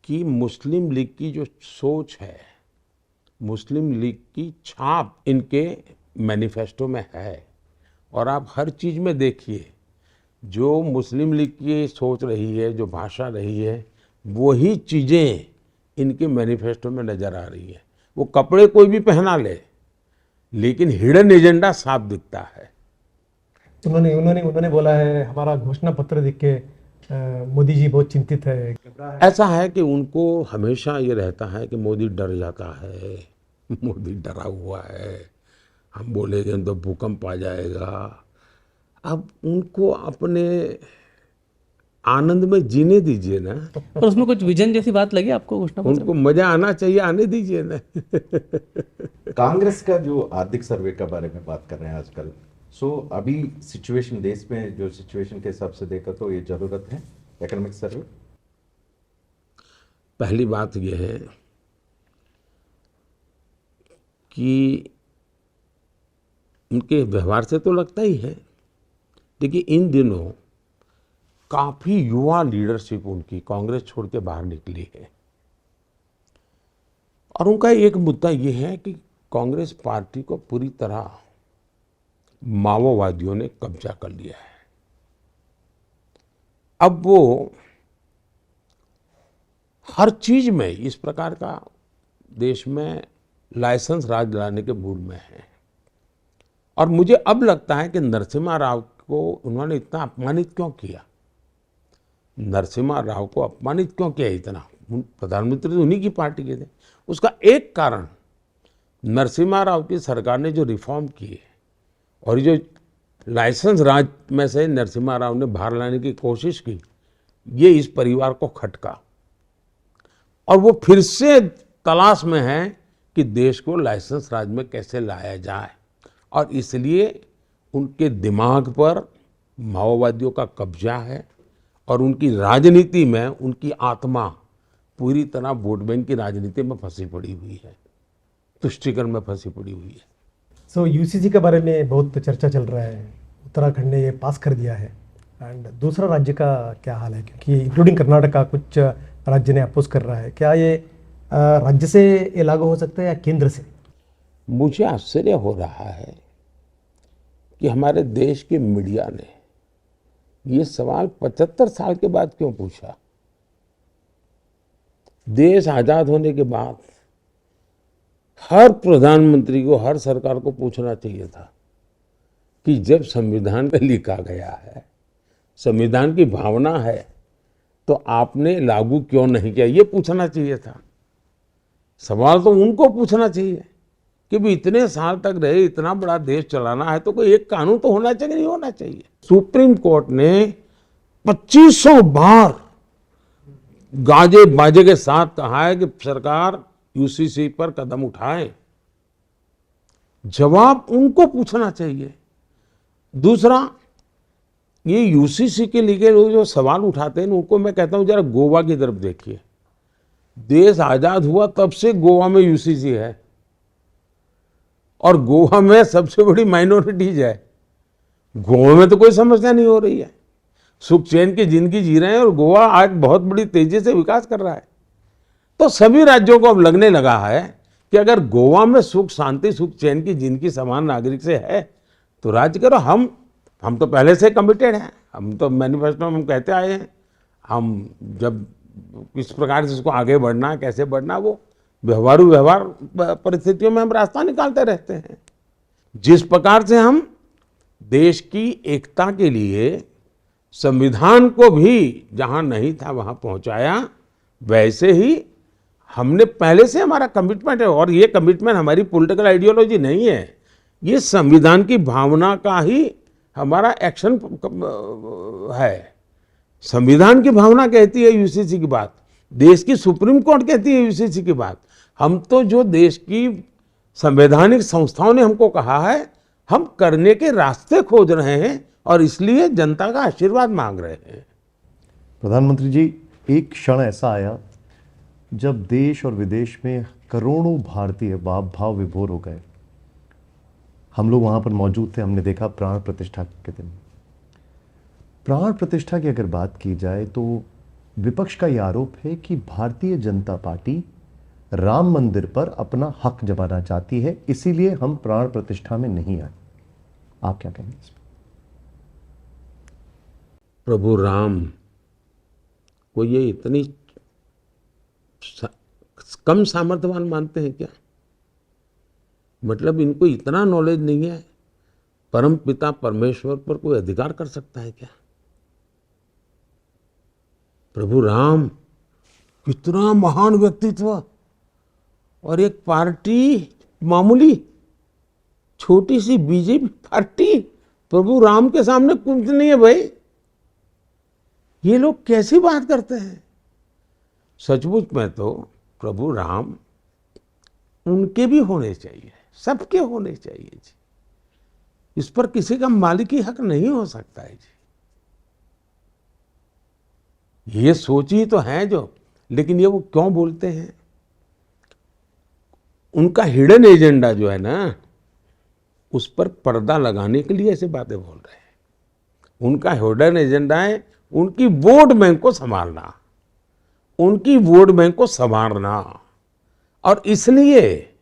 कि मुस्लिम लीग की जो सोच है, मुस्लिम लीग की छाप इनके मैनिफेस्टो में है। और आप हर चीज़ में देखिए, जो मुस्लिम लीग की सोच रही है, जो भाषा रही है, वही चीज़ें इनके मैनिफेस्टो में नज़र आ रही है। वो कपड़े कोई भी पहना ले, लेकिन हिडन एजेंडा साफ दिखता है। उन्होंने बोला है हमारा घोषणा पत्र देख के मोदी जी बहुत चिंतित है। ऐसा है कि उनको हमेशा ये रहता है कि मोदी डर जाता है, मोदी डरा हुआ है, हम बोलेंगे तो भूकंप आ जाएगा। अब उनको अपने आनंद में जीने दीजिए ना। और उसमें कुछ विजन जैसी बात लगी आपको घोषणा पत्र में? उनको मजा आना चाहिए, आने दीजिए ना। कांग्रेस का जो आर्थिक सर्वे के बारे में बात कर रहे हैं आजकल, सो अभी सिचुएशन देश में जो सिचुएशन के हिसाब से देखा तो ये जरूरत है इकोनॉमिक सर्वे? पहली बात यह है कि उनके व्यवहार से तो लगता ही है, देखिए इन दिनों काफ़ी युवा लीडरशिप उनकी कांग्रेस छोड़ के बाहर निकली है। और उनका एक मुद्दा ये है कि कांग्रेस पार्टी को पूरी तरह माओवादियों ने कब्जा कर लिया है। अब वो हर चीज में इस प्रकार का देश में लाइसेंस राज लाने के मूड में है। और मुझे अब लगता है कि नरसिम्हा राव को उन्होंने इतना अपमानित क्यों किया, नरसिम्हा राव को अपमानित क्यों किया इतना? प्रधानमंत्री तो उन्हीं की पार्टी के थे। उसका एक कारण नरसिम्हा राव की सरकार ने जो रिफॉर्म किए और जो लाइसेंस राज में से नरसिम्हा राव ने बाहर लाने की कोशिश की, ये इस परिवार को खटका और वो फिर से तलाश में है कि देश को लाइसेंस राज में कैसे लाया जाए। और इसलिए उनके दिमाग पर माओवादियों का कब्जा है और उनकी राजनीति में उनकी आत्मा पूरी तरह वोट बैंक की राजनीति में फंसी पड़ी हुई है, तुष्टीकरण में फंसी पड़ी हुई है। सो यूसीसी के बारे में बहुत चर्चा चल रहा है। उत्तराखंड ने ये पास कर दिया है, एंड दूसरा राज्य का क्या हाल है? क्योंकि इंक्लूडिंग कर्नाटका कुछ राज्य ने अपोज कर रहा है। क्या ये राज्य से ये लागू हो सकता है या केंद्र से? मुझे आश्चर्य हो रहा है कि हमारे देश की मीडिया ने ये सवाल 75 साल के बाद क्यों पूछा। देश आजाद होने के बाद हर प्रधानमंत्री को, हर सरकार को पूछना चाहिए था कि जब संविधान में लिखा गया है, संविधान की भावना है, तो आपने लागू क्यों नहीं किया, ये पूछना चाहिए था। सवाल तो उनको पूछना चाहिए कि भी इतने साल तक रहे, इतना बड़ा देश चलाना है तो कोई एक कानून तो होना चाहिए, नहीं होना चाहिए। सुप्रीम कोर्ट ने 2500 बार गाजे बाजे के साथ कहा है कि सरकार यूसीसी पर कदम उठाए। जवाब उनको पूछना चाहिए। दूसरा, ये यूसीसी के लिए लोग जो सवाल उठाते हैं उनको मैं कहता हूं जरा गोवा की तरफ देखिए। देश आजाद हुआ तब से गोवा में यूसीसी है और गोवा में सबसे बड़ी माइनॉरिटीज है। गोवा में तो कोई समस्या नहीं हो रही है, सुख चैन की जिंदगी जी रहे हैं और गोवा आज बहुत बड़ी तेजी से विकास कर रहा है। तो सभी राज्यों को अब लगने लगा है कि अगर गोवा में सुख शांति सुख चैन की जिंदगी समान नागरिक से है तो राज्य करो। हम तो पहले से कमिटेड हैं, हम तो मैनिफेस्टो में हम कहते आए हैं, हम जब किस प्रकार से इसको आगे बढ़ना, कैसे बढ़ना, वो व्यवहार परिस्थितियों में हम रास्ता निकालते रहते हैं। जिस प्रकार से हम देश की एकता के लिए संविधान को भी जहां नहीं था वहां पहुंचाया, वैसे ही हमने पहले से हमारा कमिटमेंट है। और ये कमिटमेंट हमारी पॉलिटिकल आइडियोलॉजी नहीं है, ये संविधान की भावना का ही हमारा एक्शन है। संविधान की भावना कहती है यूसीसी की बात, देश की सुप्रीम कोर्ट कहती है यूसीसी की बात। हम तो जो देश की संवैधानिक संस्थाओं ने हमको कहा है, हम करने के रास्ते खोज रहे हैं और इसलिए जनता का आशीर्वाद मांग रहे हैं। प्रधानमंत्री जी, एक क्षण ऐसा आया जब देश और विदेश में करोड़ों भारतीय भाव विभोर हो गए। हम लोग वहां पर मौजूद थे, हमने देखा प्राण प्रतिष्ठा के दिन। प्राण प्रतिष्ठा की अगर बात की जाए तो विपक्ष का यह आरोप है कि भारतीय जनता पार्टी राम मंदिर पर अपना हक जमाना चाहती है, इसीलिए हम प्राण प्रतिष्ठा में नहीं आए। आप क्या कहेंगे इसमें? प्रभु राम को ये इतनी कम सामर्थ्यवान मानते हैं क्या? मतलब इनको इतना नॉलेज नहीं है, परम पिता परमेश्वर पर कोई अधिकार कर सकता है क्या? प्रभु राम कितना महान व्यक्तित्व, और एक पार्टी मामूली छोटी सी बीजेपी पार्टी प्रभु राम के सामने कुछ नहीं है भाई। ये लोग कैसी बात करते हैं? सचमुच में तो प्रभु राम उनके भी होने चाहिए, सबके होने चाहिए जी। इस पर किसी का मालिकी हक नहीं हो सकता है जी। ये सोच ही तो है जो, लेकिन ये वो क्यों बोलते हैं? उनका हिडन एजेंडा जो है ना, उस पर पर्दा लगाने के लिए ऐसे बातें बोल रहे हैं। उनका हिडन एजेंडा है उनकी वोट बैंक को संभालना, उनकी वोट बैंक को संवारना, और इसलिए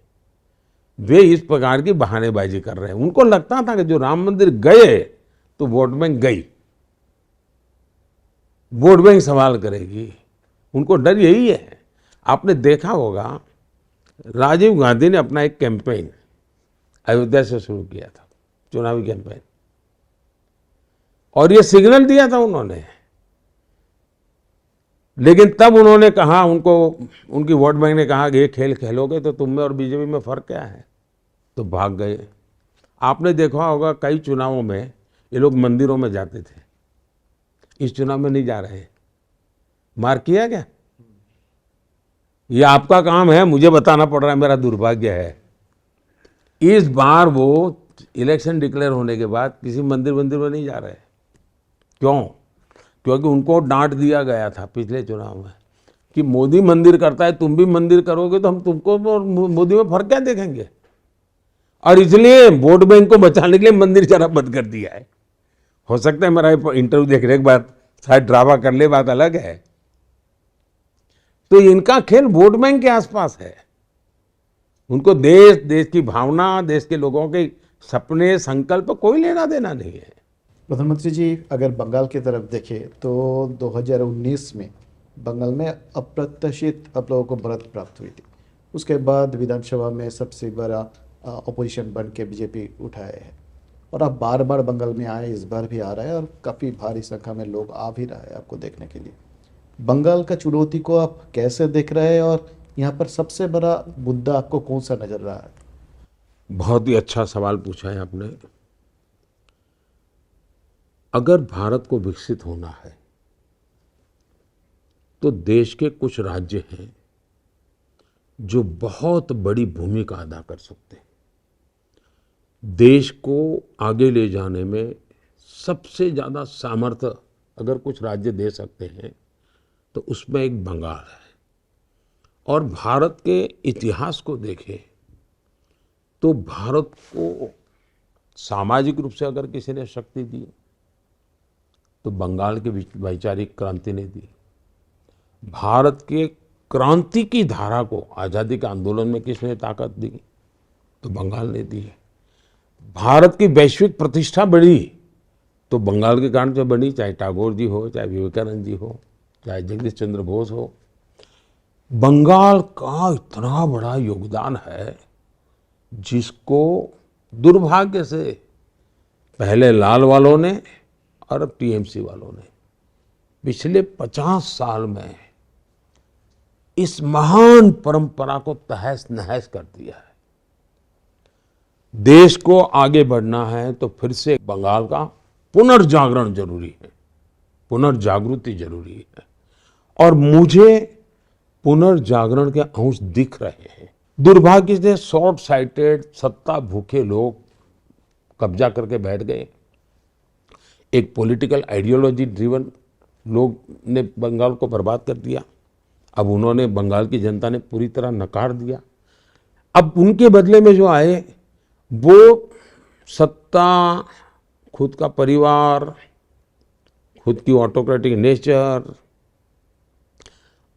वे इस प्रकार की बहानेबाजी कर रहे हैं। उनको लगता था कि जो राम मंदिर गए तो वोट बैंक गई, वोट बैंक सवाल करेगी। उनको डर यही है। आपने देखा होगा राजीव गांधी ने अपना एक कैंपेन अयोध्या से शुरू किया था, चुनावी कैंपेन, और ये सिग्नल दिया था उन्होंने। लेकिन तब उन्होंने कहा, उनकी वोट बैंक ने कहा कि ये खेल खेलोगे तो तुम में और बीजेपी में फर्क क्या है, तो भाग गए। आपने देखा होगा कई चुनावों में ये लोग मंदिरों में जाते थे, इस चुनाव में नहीं जा रहे। मार किया क्या? ये आपका काम है, मुझे बताना पड़ रहा है, मेरा दुर्भाग्य है। इस बार वो इलेक्शन डिक्लेयर होने के बाद किसी मंदिर में नहीं जा रहे। क्यों? क्योंकि उनको डांट दिया गया था पिछले चुनाव में कि मोदी मंदिर करता है, तुम भी मंदिर करोगे तो हम तुमको और मोदी में फर्क क्या देखेंगे। और इसलिए वोट बैंक को बचाने के लिए मंदिर जरा बंद कर दिया है। हो सकता है मेरा इंटरव्यू देखने के बाद शायद ड्रामा कर ले, बात अलग है। तो इनका खेल वोट बैंक के आसपास है। उनको देश की भावना, देश के लोगों के सपने, संकल्प कोई लेना देना नहीं है। प्रधानमंत्री जी, अगर बंगाल की तरफ देखें तो 2019 में बंगाल में अप्रत्याशित आप लोगों को बढ़त प्राप्त हुई थी। उसके बाद विधानसभा में सबसे बड़ा अपोजिशन बन के बीजेपी उठाए है, और अब बार बार बंगाल में आए, इस बार भी आ रहा है, और काफ़ी भारी संख्या में लोग आ भी रहा है आपको देखने के लिए। बंगाल का चुनौती को आप कैसे देख रहे हैं, और यहाँ पर सबसे बड़ा मुद्दा आपको कौन सा नजर रहा है? बहुत ही अच्छा सवाल पूछा है आपने। अगर भारत को विकसित होना है तो देश के कुछ राज्य हैं जो बहुत बड़ी भूमिका अदा कर सकते हैं। देश को आगे ले जाने में सबसे ज़्यादा सामर्थ्य अगर कुछ राज्य दे सकते हैं तो उसमें एक बंगाल है। और भारत के इतिहास को देखें तो भारत को सामाजिक रूप से अगर किसी ने शक्ति दी तो बंगाल के वैचारिक क्रांति ने दी। भारत के क्रांति की धारा को आज़ादी के आंदोलन में किसने ताकत दी तो बंगाल ने दी है। भारत की वैश्विक प्रतिष्ठा बढ़ी तो बंगाल के कारण से बनी, चाहे टैगोर जी हो, चाहे विवेकानंद जी हो, चाहे जगदीश चंद्र बोस हो। बंगाल का इतना बड़ा योगदान है जिसको दुर्भाग्य से पहले लाल वालों ने और अब टीएमसी वालों ने पिछले 50 साल में इस महान परंपरा को तहस नहस कर दिया है। देश को आगे बढ़ना है तो फिर से बंगाल का पुनर्जागरण जरूरी है, पुनर्जागृति जरूरी है। और मुझे पुनर्जागरण के अंश दिख रहे हैं। दुर्भाग्य से शॉर्ट साइटेड सत्ता भूखे लोग कब्जा करके बैठ गए। एक पॉलिटिकल आइडियोलॉजी ड्रिवन लोग ने बंगाल को बर्बाद कर दिया। अब उन्होंने, बंगाल की जनता ने पूरी तरह नकार दिया। अब उनके बदले में जो आए वो सत्ता, खुद का परिवार, खुद की ऑटोक्रेटिक नेचर,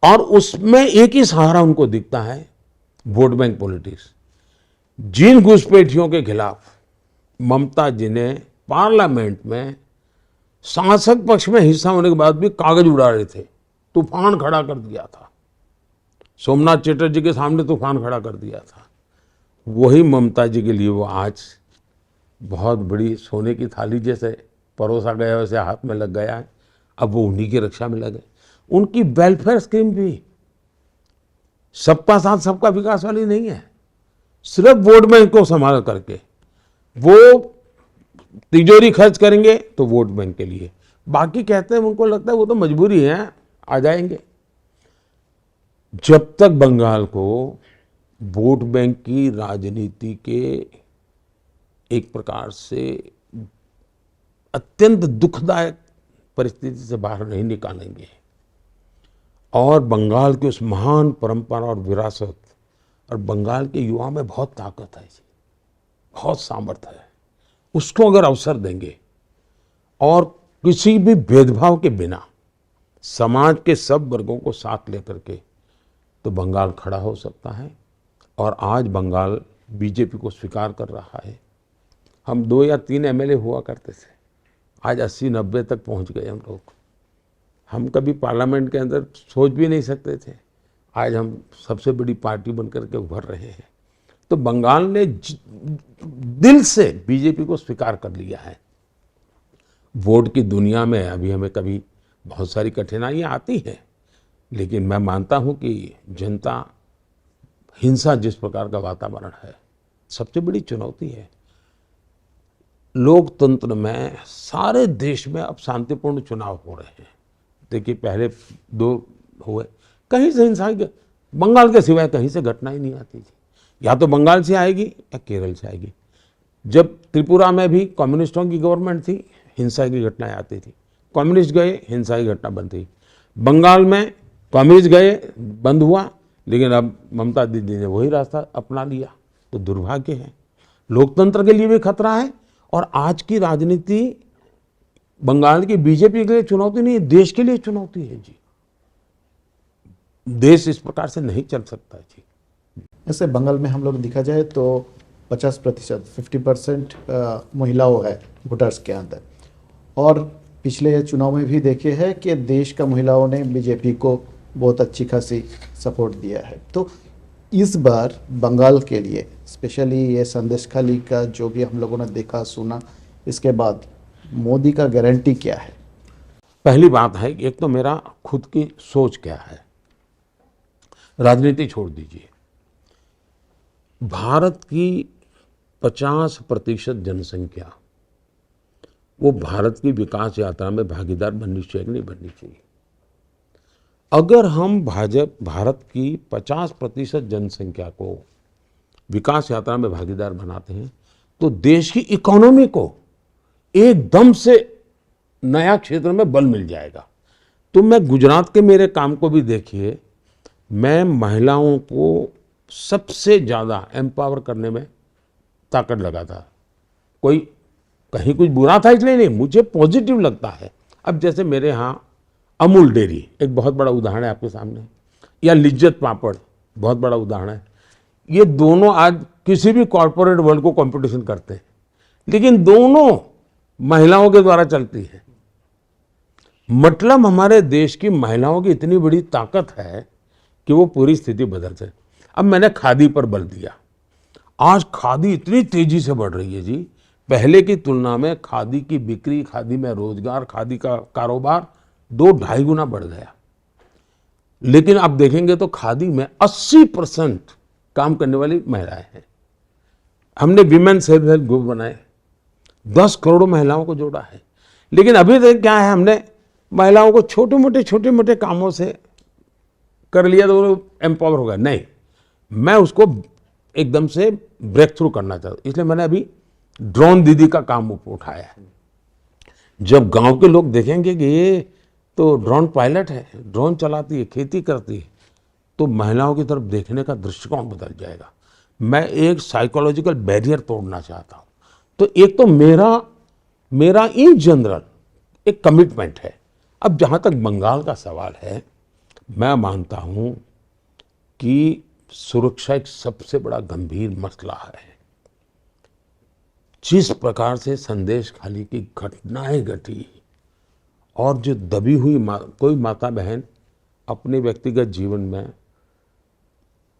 और उसमें एक ही सहारा उनको दिखता है, वोट बैंक पॉलिटिक्स। जिन घुसपैठियों के खिलाफ ममता जी ने पार्लियामेंट में शासक पक्ष में हिस्सा होने के बाद भी कागज उड़ा रहे थे, तूफान खड़ा कर दिया था, सोमनाथ चटर्जी के सामने तूफान खड़ा कर दिया था, वही ममता जी के लिए वो आज बहुत बड़ी सोने की थाली जैसे परोसा गया वैसे हाथ में लग गया है। अब वो उन्हीं की रक्षा में लगे। उनकी वेलफेयर स्कीम भी सबका साथ सबका विकास वाली नहीं है, सिर्फ वोट बैंक को संभाल करके वो तिजोरी खर्च करेंगे तो वोट बैंक के लिए, बाकी कहते हैं, उनको लगता है वो तो मजबूरी है, आ जाएंगे। जब तक बंगाल को वोट बैंक की राजनीति के एक प्रकार से अत्यंत दुखदायक परिस्थिति से बाहर नहीं निकालेंगे और बंगाल की उस महान परंपरा और विरासत, और बंगाल के युवा में बहुत ताकत है जी, बहुत सामर्थ्य है, उसको अगर अवसर देंगे और किसी भी भेदभाव के बिना समाज के सब वर्गों को साथ लेकर के, तो बंगाल खड़ा हो सकता है। और आज बंगाल बीजेपी को स्वीकार कर रहा है। हम 2 या 3 एमएलए हुआ करते थे, आज 80-90 तक पहुंच गए हम लोग। हम कभी पार्लियामेंट के अंदर सोच भी नहीं सकते थे, आज हम सबसे बड़ी पार्टी बनकर के उभर रहे हैं। तो बंगाल ने दिल से बीजेपी को स्वीकार कर लिया है। वोट की दुनिया में अभी हमें कभी बहुत सारी कठिनाइयां आती हैं, लेकिन मैं मानता हूं कि जनता, हिंसा जिस प्रकार का वातावरण है, सबसे बड़ी चुनौती है। लोकतंत्र में सारे देश में अब शांतिपूर्ण चुनाव हो रहे हैं। देखिए, पहले 2 हुए, कहीं से हिंसा, बंगाल के सिवाय कहीं से घटना ही नहीं आती थी। या तो बंगाल से आएगी या केरल से आएगी। जब त्रिपुरा में भी कम्युनिस्टों की गवर्नमेंट थी, हिंसा की घटनाएं आती थी, कम्युनिस्ट गए, हिंसा की घटना बंद थी। बंगाल में कम्युनिस्ट गए, बंद हुआ, लेकिन अब ममता दीदी ने वही रास्ता अपना लिया। तो दुर्भाग्य है, लोकतंत्र के लिए भी खतरा है। और आज की राजनीति बंगाल की बीजेपी के लिए चुनौती नहीं है, देश के लिए चुनौती है जी। देश इस प्रकार से नहीं चल सकता जी। ऐसे बंगाल में हम लोग देखा जाए तो 50%, 50% महिलाओं है वोटर्स के अंदर। और पिछले चुनाव में भी देखे हैं कि देश का महिलाओं ने बीजेपी को बहुत अच्छी खासी सपोर्ट दिया है। तो इस बार बंगाल के लिए स्पेशली ये संदेशखाली का जो भी हम लोगों ने देखा सुना, इसके बाद मोदी का गारंटी क्या है? पहली बात है, एक तो मेरा खुद की सोच क्या है, राजनीति छोड़ दीजिए। भारत की 50% जनसंख्या वो भारत की विकास यात्रा में भागीदार बननी चाहिए कि नहीं बननी चाहिए। अगर हम भारत की 50% जनसंख्या को विकास यात्रा में भागीदार बनाते हैं तो देश की इकोनॉमी को एकदम से नया क्षेत्र में बल मिल जाएगा। तो मैं गुजरात के मेरे काम को भी देखिए, मैं महिलाओं को सबसे ज़्यादा एम्पावर करने में ताकत लगाता। कोई कहीं कुछ बुरा था इसलिए नहीं, मुझे पॉजिटिव लगता है। अब जैसे मेरे यहाँ अमूल डेयरी एक बहुत बड़ा उदाहरण है आपके सामने, या लिज्जत पापड़ बहुत बड़ा उदाहरण है। ये दोनों आज किसी भी कॉरपोरेट वर्ल्ड को कंपटीशन करते हैं, लेकिन दोनों महिलाओं के द्वारा चलती है। मतलब हमारे देश की महिलाओं की इतनी बड़ी ताकत है कि वो पूरी स्थिति बदलते। अब मैंने खादी पर बल दिया। आज खादी इतनी तेजी से बढ़ रही है जी, पहले की तुलना में खादी की बिक्री, खादी में रोजगार, खादी का कारोबार 2-2.5 गुना बढ़ गया। लेकिन आप देखेंगे तो खादी में 80% काम करने वाली महिलाएं हैं। हमने विमेन सेल्फ हेल्प ग्रुप बनाए, 10 करोड़ महिलाओं को जोड़ा है। लेकिन अभी तक क्या है, हमने महिलाओं को छोटे मोटे कामों से कर लिया तो वो एम्पावर हो गया, नहीं, मैं उसको एकदम से ब्रेक थ्रू करना चाहता हूँ। इसलिए मैंने अभी ड्रोन दीदी का काम उठाया है। जब गांव के लोग देखेंगे कि ये तो ड्रोन पायलट है, ड्रोन चलाती है, खेती करती है, तो महिलाओं की तरफ देखने का दृष्टिकोण बदल जाएगा। मैं एक साइकोलॉजिकल बैरियर तोड़ना चाहता हूँ। तो एक तो मेरा इन जनरल एक कमिटमेंट है। अब जहाँ तक बंगाल का सवाल है, मैं मानता हूँ कि सुरक्षा एक सबसे बड़ा गंभीर मसला है। जिस प्रकार से संदेश खाली की घटनाएं घटी और जो दबी हुई कोई माता बहन अपने व्यक्तिगत जीवन में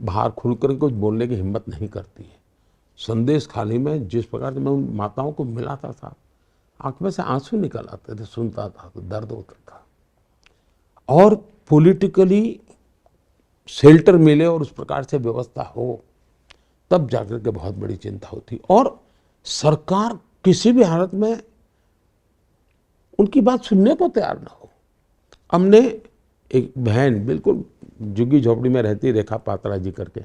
बाहर खुलकर कुछ बोलने की हिम्मत नहीं करती है। संदेश खाली में जिस प्रकार से मैं उन माताओं को मिलाता था, आंख में से आंसू निकल आते थे, सुनता था तो दर्द होता था। और पॉलिटिकली शेल्टर मिले और उस प्रकार से व्यवस्था हो, तब जाकर के बहुत बड़ी चिंता होती। और सरकार किसी भी हालत में उनकी बात सुनने को तैयार ना हो। हमने एक बहन बिल्कुल झुग्गी झोपड़ी में रहती, रेखा पात्रा जी करके,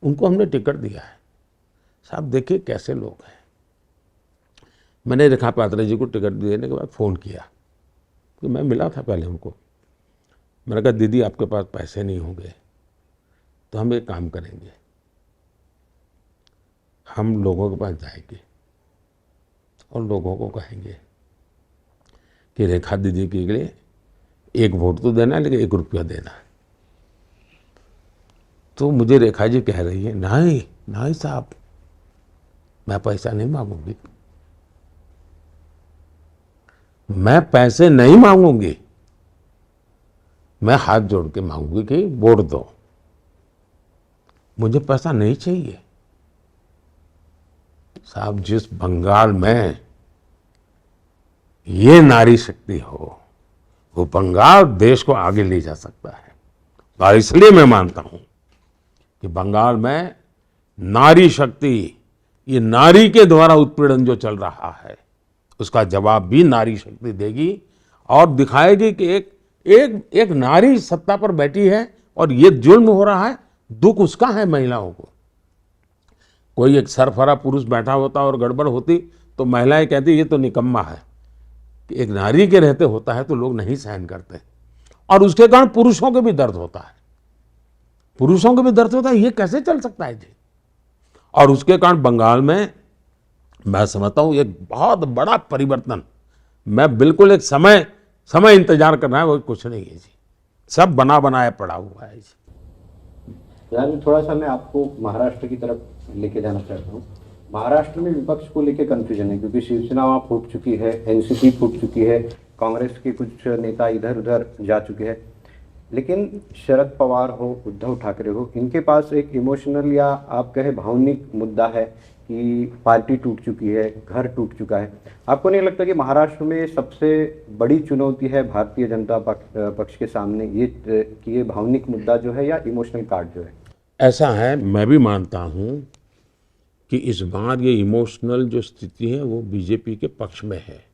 उनको हमने टिकट दिया है। साहब देखिए कैसे लोग हैं। मैंने रेखा पात्रा जी को टिकट देने के बाद फ़ोन किया कि मैं मिला था पहले उनको। मैंने कहा दीदी आपके पास पैसे नहीं होंगे तो हम एक काम करेंगे, हम लोगों के पास जाएंगे और लोगों को कहेंगे कि रेखा दीदी के लिए 1 वोट तो देना है, लेकिन 1 रुपया देना है। तो मुझे रेखा जी कह रही है, नहीं साहब, मैं पैसा नहीं मांगूंगी, मैं पैसे नहीं मांगूंगी, मैं हाथ जोड़ के मांगूंगी कि वोट दो, मुझे पैसा नहीं चाहिए। साहब जिस बंगाल में ये नारी शक्ति हो, वो बंगाल देश को आगे ले जा सकता है। और इसलिए मैं मानता हूं कि बंगाल में नारी शक्ति, ये नारी के द्वारा उत्पीड़न जो चल रहा है, उसका जवाब भी नारी शक्ति देगी और दिखाएगी कि एक नारी सत्ता पर बैठी है और ये जुल्म हो रहा है, दुख उसका है महिलाओं को। कोई एक सरफरा पुरुष बैठा होता और गड़बड़ होती तो महिलाएं कहती ये तो निकम्मा है। कि एक नारी के रहते होता है तो लोग नहीं सहन करते, और उसके कारण पुरुषों को भी दर्द होता है, पुरुषों को भी दर्द होता है, ये कैसे चल सकता है जी। और उसके कारण बंगाल में मैं समझता हूँ एक बहुत बड़ा परिवर्तन, मैं बिल्कुल एक समय इंतजार करना है, वो कुछ नहीं है जी, सब बना बनाया पड़ा हुआ है जी। यानी थोड़ा सा मैं आपको महाराष्ट्र की तरफ लेके जाना चाहता हूँ। महाराष्ट्र में विपक्ष को लेके कंफ्यूजन है, क्योंकि शिवसेना वहाँ फूट चुकी है, एनसीपी फूट चुकी है, कांग्रेस के कुछ नेता इधर उधर जा चुके हैं, लेकिन शरद पवार हो, उद्धव ठाकरे हो, इनके पास एक इमोशनल या आप कहे भावनिक मुद्दा है कि पार्टी टूट चुकी है, घर टूट चुका है। आपको नहीं लगता कि महाराष्ट्र में सबसे बड़ी चुनौती है भारतीय जनता पक्ष के सामने ये कि ये भावनिक मुद्दा जो है या इमोशनल कार्ड जो है? ऐसा है, मैं भी मानता हूँ कि इस बार ये इमोशनल जो स्थिति है वो बीजेपी के पक्ष में है,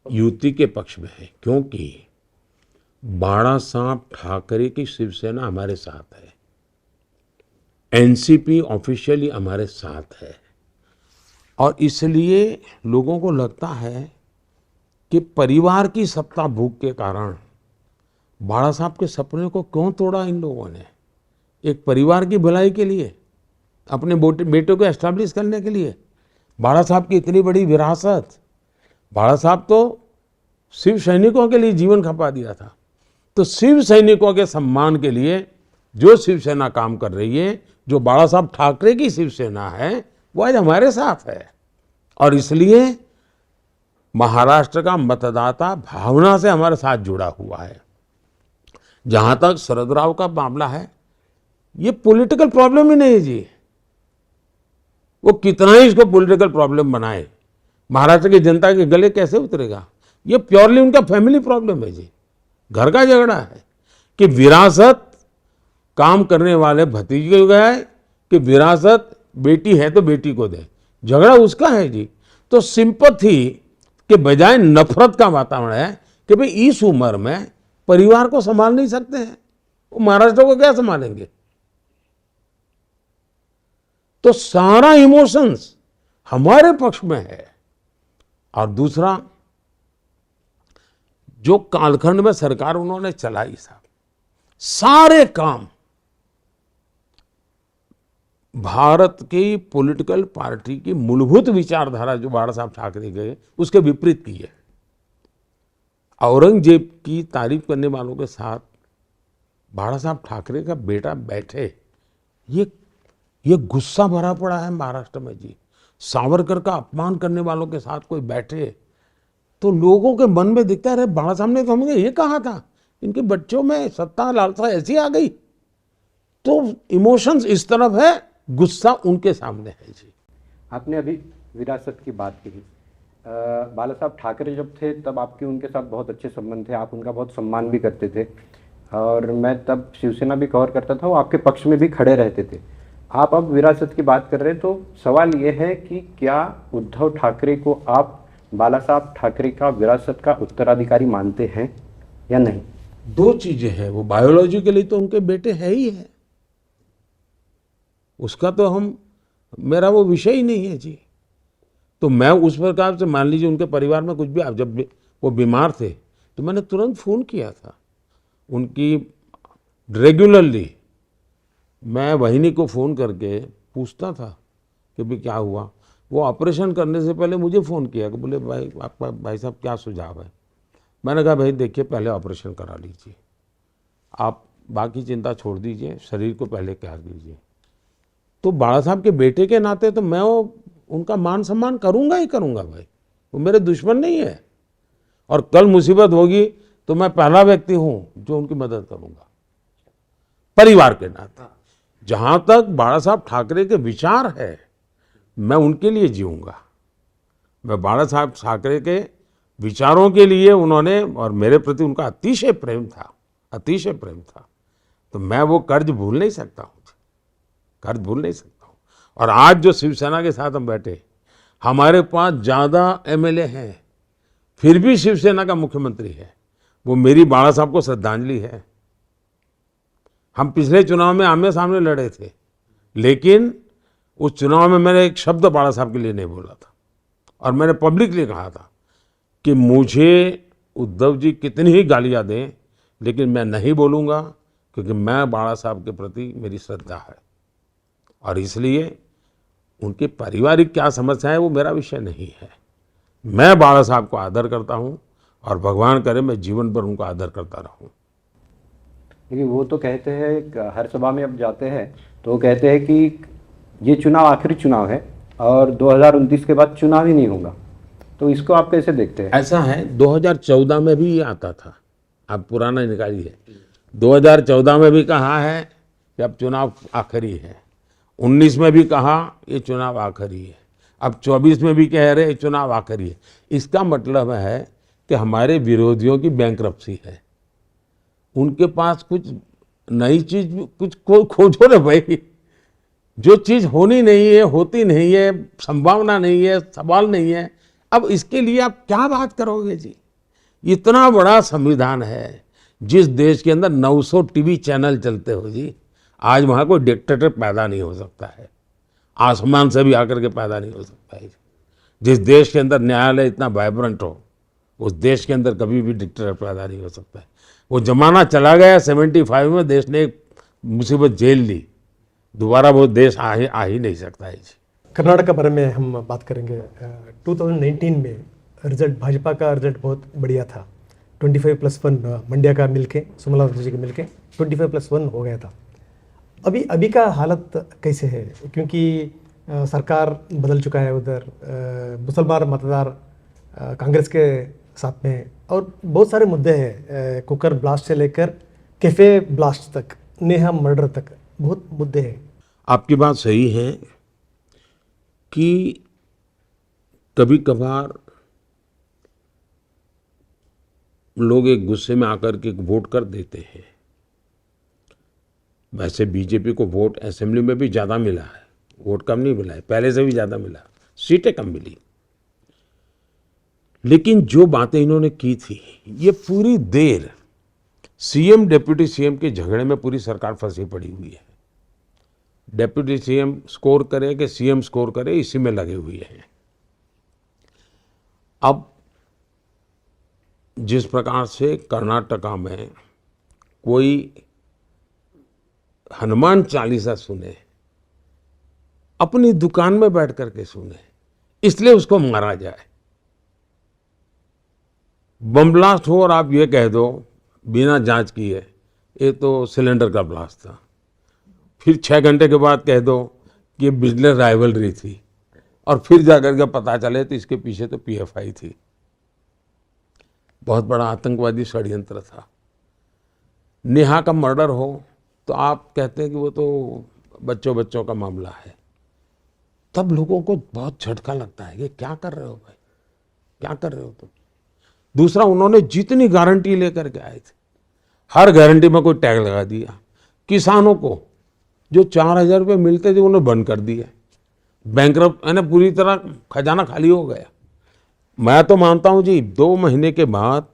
युति के पक्ष में है, क्योंकि बाड़ा साहब ठाकरे की शिवसेना हमारे साथ है, एनसीपी ऑफिशियली हमारे साथ है, और इसलिए लोगों को लगता है कि परिवार की सत्ता भूख के कारण बाड़ा साहब के सपने को क्यों तोड़ा इन लोगों ने। एक परिवार की भलाई के लिए, अपने बेटों को एस्टैब्लिश करने के लिए बाड़ा साहब की इतनी बड़ी विरासत, बाड़ा साहब तो शिव सैनिकों के लिए जीवन खपा दिया था, तो शिव सैनिकों के सम्मान के लिए जो शिवसेना काम कर रही है, जो बाड़ा साहब ठाकरे की शिवसेना है, वो आज हमारे साथ है। और इसलिए महाराष्ट्र का मतदाता भावना से हमारे साथ जुड़ा हुआ है। जहां तक शरद राव का मामला है, ये पॉलिटिकल प्रॉब्लम ही नहीं है जी, वो कितना ही इसको पॉलिटिकल प्रॉब्लम बनाए, महाराष्ट्र की जनता के गले कैसे उतरेगा। ये प्योरली उनका फैमिली प्रॉब्लम है जी, घर का झगड़ा है कि विरासत काम करने वाले भतीजे को गए कि विरासत बेटी है तो बेटी को दे, झगड़ा उसका है जी। तो सिंपैथी के बजाय नफरत का वातावरण है कि भाई इस उम्र में परिवार को संभाल नहीं सकते हैं, वो महाराष्ट्र को क्या संभालेंगे। तो सारा इमोशंस हमारे पक्ष में है। और दूसरा, जो कालखंड में सरकार उन्होंने चलाई साहब, सारे काम भारत की पॉलिटिकल पार्टी की मूलभूत विचारधारा जो बाला साहब ठाकरे गए उसके विपरीत की है। औरंगजेब की तारीफ करने वालों के साथ बाला साहब ठाकरे का बेटा बैठे, ये गुस्सा भरा पड़ा है महाराष्ट्र में जी। सावरकर का अपमान करने वालों के साथ कोई बैठे तो लोगों के मन में दिखता है, अरे बाला साहब ने तो हमें ये कहा था, इनके बच्चों में सत्ता लालसा ऐसी आ गई। तो इमोशंस इस तरफ है, गुस्सा उनके सामने है जी। आपने अभी विरासत की बात की। बाला साहब ठाकरे जब थे तब आपके उनके साथ बहुत अच्छे संबंध थे, आप उनका बहुत सम्मान भी करते थे, और मैं तब शिवसेना भी कवर करता था, वो आपके पक्ष में भी खड़े रहते थे। आप अब विरासत की बात कर रहे हैं, तो सवाल ये है कि क्या उद्धव ठाकरे को आप बाला साहब ठाकरे का विरासत का उत्तराधिकारी मानते हैं या नहीं? दो चीजें हैं, वो बायोलॉजिकली तो उनके बेटे है ही है, उसका तो मेरा वो विषय ही नहीं है जी। तो मैं उस प्रकार से, मान लीजिए उनके परिवार में कुछ भी, जब वो बीमार थे तो मैंने तुरंत फ़ोन किया था उनकी, रेगुलरली मैं वहिनी को फ़ोन करके पूछता था कि भाई क्या हुआ। वो ऑपरेशन करने से पहले मुझे फ़ोन किया कि बोले भाई आपका, भाई साहब क्या सुझाव है। मैंने कहा भाई देखिए पहले ऑपरेशन करा लीजिए, आप बाकी चिंता छोड़ दीजिए, शरीर को पहले क्या कीजिए। तो बाला साहब के बेटे के नाते तो मैं उनका मान सम्मान करूंगा ही करूंगा भाई, वो मेरे दुश्मन नहीं है। और कल मुसीबत होगी तो मैं पहला व्यक्ति हूं जो उनकी मदद करूंगा परिवार के नाते। जहां तक बाला साहब ठाकरे के विचार है, मैं उनके लिए जीऊंगा। मैं बाला साहब ठाकरे के विचारों के लिए, उन्होंने और मेरे प्रति उनका अतिशय प्रेम था, अतिशय प्रेम था। तो मैं वो कर्ज भूल नहीं सकता हूँ, कर्ज भूल नहीं सकता हूँ। और आज जो शिवसेना के साथ हम बैठे, हमारे पास ज़्यादा एमएलए हैं, फिर भी शिवसेना का मुख्यमंत्री है, वो मेरी बाला साहब को श्रद्धांजलि है। हम पिछले चुनाव में आमने सामने लड़े थे, लेकिन उस चुनाव में मैंने एक शब्द बाला साहब के लिए नहीं बोला था, और मैंने पब्लिकली कहा था कि मुझे उद्धव जी कितनी ही गालियाँ दें, लेकिन मैं नहीं बोलूँगा, क्योंकि मैं बाला साहब के प्रति मेरी श्रद्धा है। और इसलिए उनके पारिवारिक क्या समस्या है वो मेरा विषय नहीं है। मैं बाला साहब को आदर करता हूँ, और भगवान करे मैं जीवन भर उनको आदर करता रहूँ। लेकिन वो तो कहते हैं, हर सभा में अब जाते हैं तो वो कहते हैं कि ये चुनाव आखिरी चुनाव है और 2029 के बाद चुनाव ही नहीं होगा। तो इसको आप कैसे देखते हैं? ऐसा है, 2014 में भी ये आता था, आप पुराना निकालिए। 2014 में भी कहा है कि अब चुनाव आखिरी है, 19 में भी कहा ये चुनाव आखिरी है, अब 24 में भी कह रहे चुनाव आखिरी है। इसका मतलब है कि हमारे विरोधियों की बैंकरप्सी है, उनके पास कुछ नई चीज कुछ खोजो ना भाई। जो चीज होनी नहीं है, होती नहीं है, संभावना नहीं है, सवाल नहीं है, अब इसके लिए आप क्या बात करोगे जी। इतना बड़ा संविधान है, जिस देश के अंदर 900 टीवी चैनल चलते हो जी, आज वहाँ कोई डिक्टेटर पैदा नहीं हो सकता है, आसमान से भी आकर के पैदा नहीं हो सकता है। जिस देश के अंदर न्यायालय इतना वाइब्रेंट हो, उस देश के अंदर कभी भी डिक्टेटर पैदा नहीं हो सकता है। वो जमाना चला गया, 75 में देश ने एक मुसीबत झेल ली, दोबारा वो देश आ ही नहीं सकता है जी। कर्नाटक के बारे में हम बात करेंगे। 2019 में रिजल्ट, भाजपा का रिजल्ट बहुत बढ़िया था, 25+1 मंड्या का मिलके, सुमला जी के मिलके 25+1 हो गया था। अभी का हालत कैसे है? क्योंकि सरकार बदल चुका है, उधर मुसलमान मतदार कांग्रेस के साथ में, और बहुत सारे मुद्दे हैं, कुकर ब्लास्ट से लेकर कैफे ब्लास्ट तक, नेहा मर्डर तक, बहुत मुद्दे हैं। आपकी बात सही है कि कभी कभार लोग एक गुस्से में आकर के वोट कर देते हैं। वैसे बीजेपी को वोट असेंबली में भी ज़्यादा मिला है, वोट कम नहीं मिला है, पहले से भी ज़्यादा मिला, सीटें कम मिली। लेकिन जो बातें इन्होंने की थी, ये पूरी देर सीएम डिप्टी सीएम के झगड़े में पूरी सरकार फंसी पड़ी हुई है। डिप्टी सीएम स्कोर करे कि सीएम स्कोर करे, इसी में लगे हुए हैं। अब जिस प्रकार से कर्नाटका में कोई हनुमान चालीसा सुने, अपनी दुकान में बैठ करके सुने, इसलिए उसको मारा जाए। बम ब्लास्ट हो और आप ये कह दो बिना जांच किए ये तो सिलेंडर का ब्लास्ट था, फिर 6 घंटे के बाद कह दो कि ये बिजनेस राइवलरी थी, और फिर जाकर के पता चले तो इसके पीछे तो पीएफआई थी। बहुत बड़ा आतंकवादी षड्यंत्र था। नेहा का मर्डर हो तो आप कहते हैं कि वो तो बच्चों का मामला है, तब लोगों को बहुत झटका लगता है कि क्या कर रहे हो भाई, क्या कर रहे हो तुम। दूसरा, उन्होंने जितनी गारंटी लेकर के आए थे, हर गारंटी में कोई टैग लगा दिया। किसानों को जो 4,000 रुपये मिलते थे उन्होंने बंद कर दिया। बैंकरप्ट यानी पूरी तरह खजाना खाली हो गया। मैं तो मानता हूं जी 2 महीने के बाद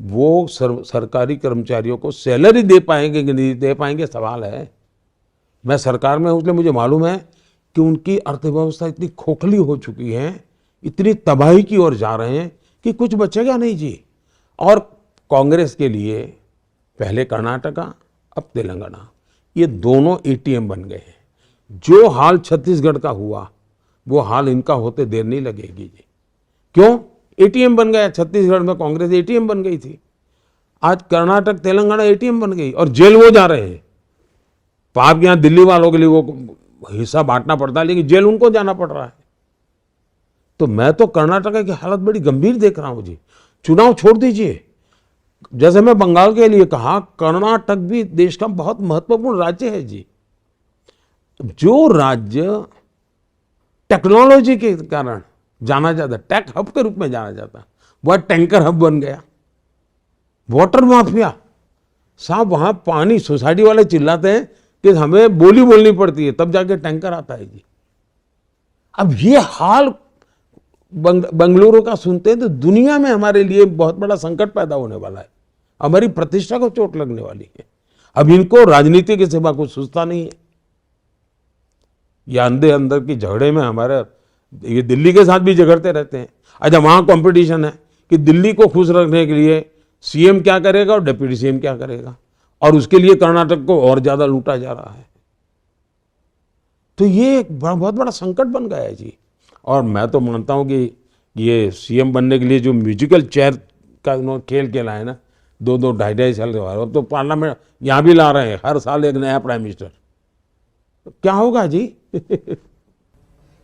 वो सरकारी कर्मचारियों को सैलरी दे पाएंगे कि नहीं दे पाएंगे, सवाल है। मैं सरकार में हूं इसलिए मुझे मालूम है कि उनकी अर्थव्यवस्था इतनी खोखली हो चुकी है, इतनी तबाही की ओर जा रहे हैं कि कुछ बचेगा नहीं जी। और कांग्रेस के लिए पहले कर्नाटका, अब तेलंगाना, ये दोनों एटीएम बन गए हैं। जो हाल छत्तीसगढ़ का हुआ वो हाल इनका होते देर नहीं लगेगी जी। क्यों? एटीएम बन गया। छत्तीसगढ़ में कांग्रेस एटीएम बन गई थी, आज कर्नाटक तेलंगाना एटीएम बन गई, और जेल वो जा रहे हैं। पाप यहां दिल्ली वालों के लिए वो हिस्सा बांटना पड़ता है, लेकिन जेल उनको जाना पड़ रहा है। तो मैं तो कर्नाटक की हालत बड़ी गंभीर देख रहा हूं जी। चुनाव छोड़ दीजिए, जैसे मैं बंगाल के लिए कहा, कर्नाटक भी देश का बहुत महत्वपूर्ण राज्य है जी। जो राज्य टेक्नोलॉजी के कारण जाना जाता, टेक हब के रूप में जाना जाता, वह टैंकर हब बन गया। वाटर माफिया साहब, वहां पानी सोसाइटी वाले चिल्लाते हैं कि हमें बोली बोलनी पड़ती है, तब जाके टैंकर आता है जी। अब ये हाल बंगलुरु का सुनते हैं तो दुनिया में हमारे लिए बहुत बड़ा संकट पैदा होने वाला है, हमारी प्रतिष्ठा को चोट लगने वाली है। अब इनको राजनीति के सिवा कुछ सोचता नहीं है। ये अंधे अंदर की झगड़े में हमारे, ये दिल्ली के साथ भी झगड़ते रहते हैं। अच्छा, वहां कंपटीशन है कि दिल्ली को खुश रखने के लिए सीएम क्या करेगा और डिप्टी सीएम क्या करेगा, और उसके लिए कर्नाटक को और ज्यादा लूटा जा रहा है। तो ये एक बहुत बड़ा संकट बन गया है जी। और मैं तो मानता हूं कि ये सीएम बनने के लिए जो म्यूजिकल चेयर का उन्होंने खेल खेला है ना, 2-2, 2.5 साल के बाद, अब तो पार्लियामेंट यहाँ भी ला रहे हैं, हर साल एक नया प्राइम मिनिस्टर। तो क्या होगा जी?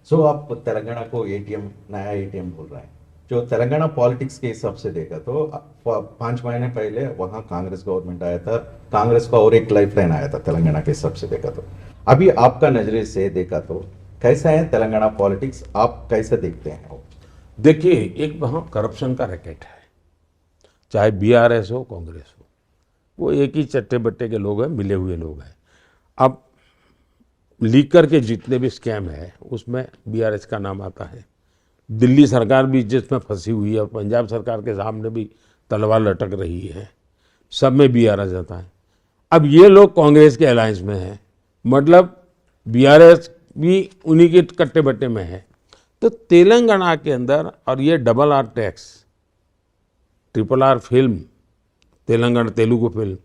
सो आप तेलंगाना को एटीएम, नया एटीएम बोल रहे हैं। जो तेलंगाना पॉलिटिक्स के हिसाब से देखा तो 5 महीने पहले वहां कांग्रेस गवर्नमेंट आया था, कांग्रेस का और एक लाइफ लाइन आया था तेलंगाना के हिसाब से देखा तो। अभी आपका नजरिए से देखा तो कैसा है तेलंगाना पॉलिटिक्स, आप कैसे देखते हैं? देखिए, एक वहाँ करप्शन का रैकेट है, चाहे बीआरएस हो कांग्रेस हो, वो एक ही चट्टे बट्टे के लोग हैं, मिले हुए लोग हैं। अब लीकर के जितने भी स्कैम है उसमें बीआरएस का नाम आता है। दिल्ली सरकार भी जिसमें फंसी हुई है और पंजाब सरकार के सामने भी तलवार लटक रही है, सब में बीआरएस आता है। अब ये लोग कांग्रेस के अलायंस में हैं, मतलब बीआरएस भी उन्हीं के कट्टे बट्टे में है। तो तेलंगाना के अंदर, और ये RRR tax, RRR film, Telangana Telugu film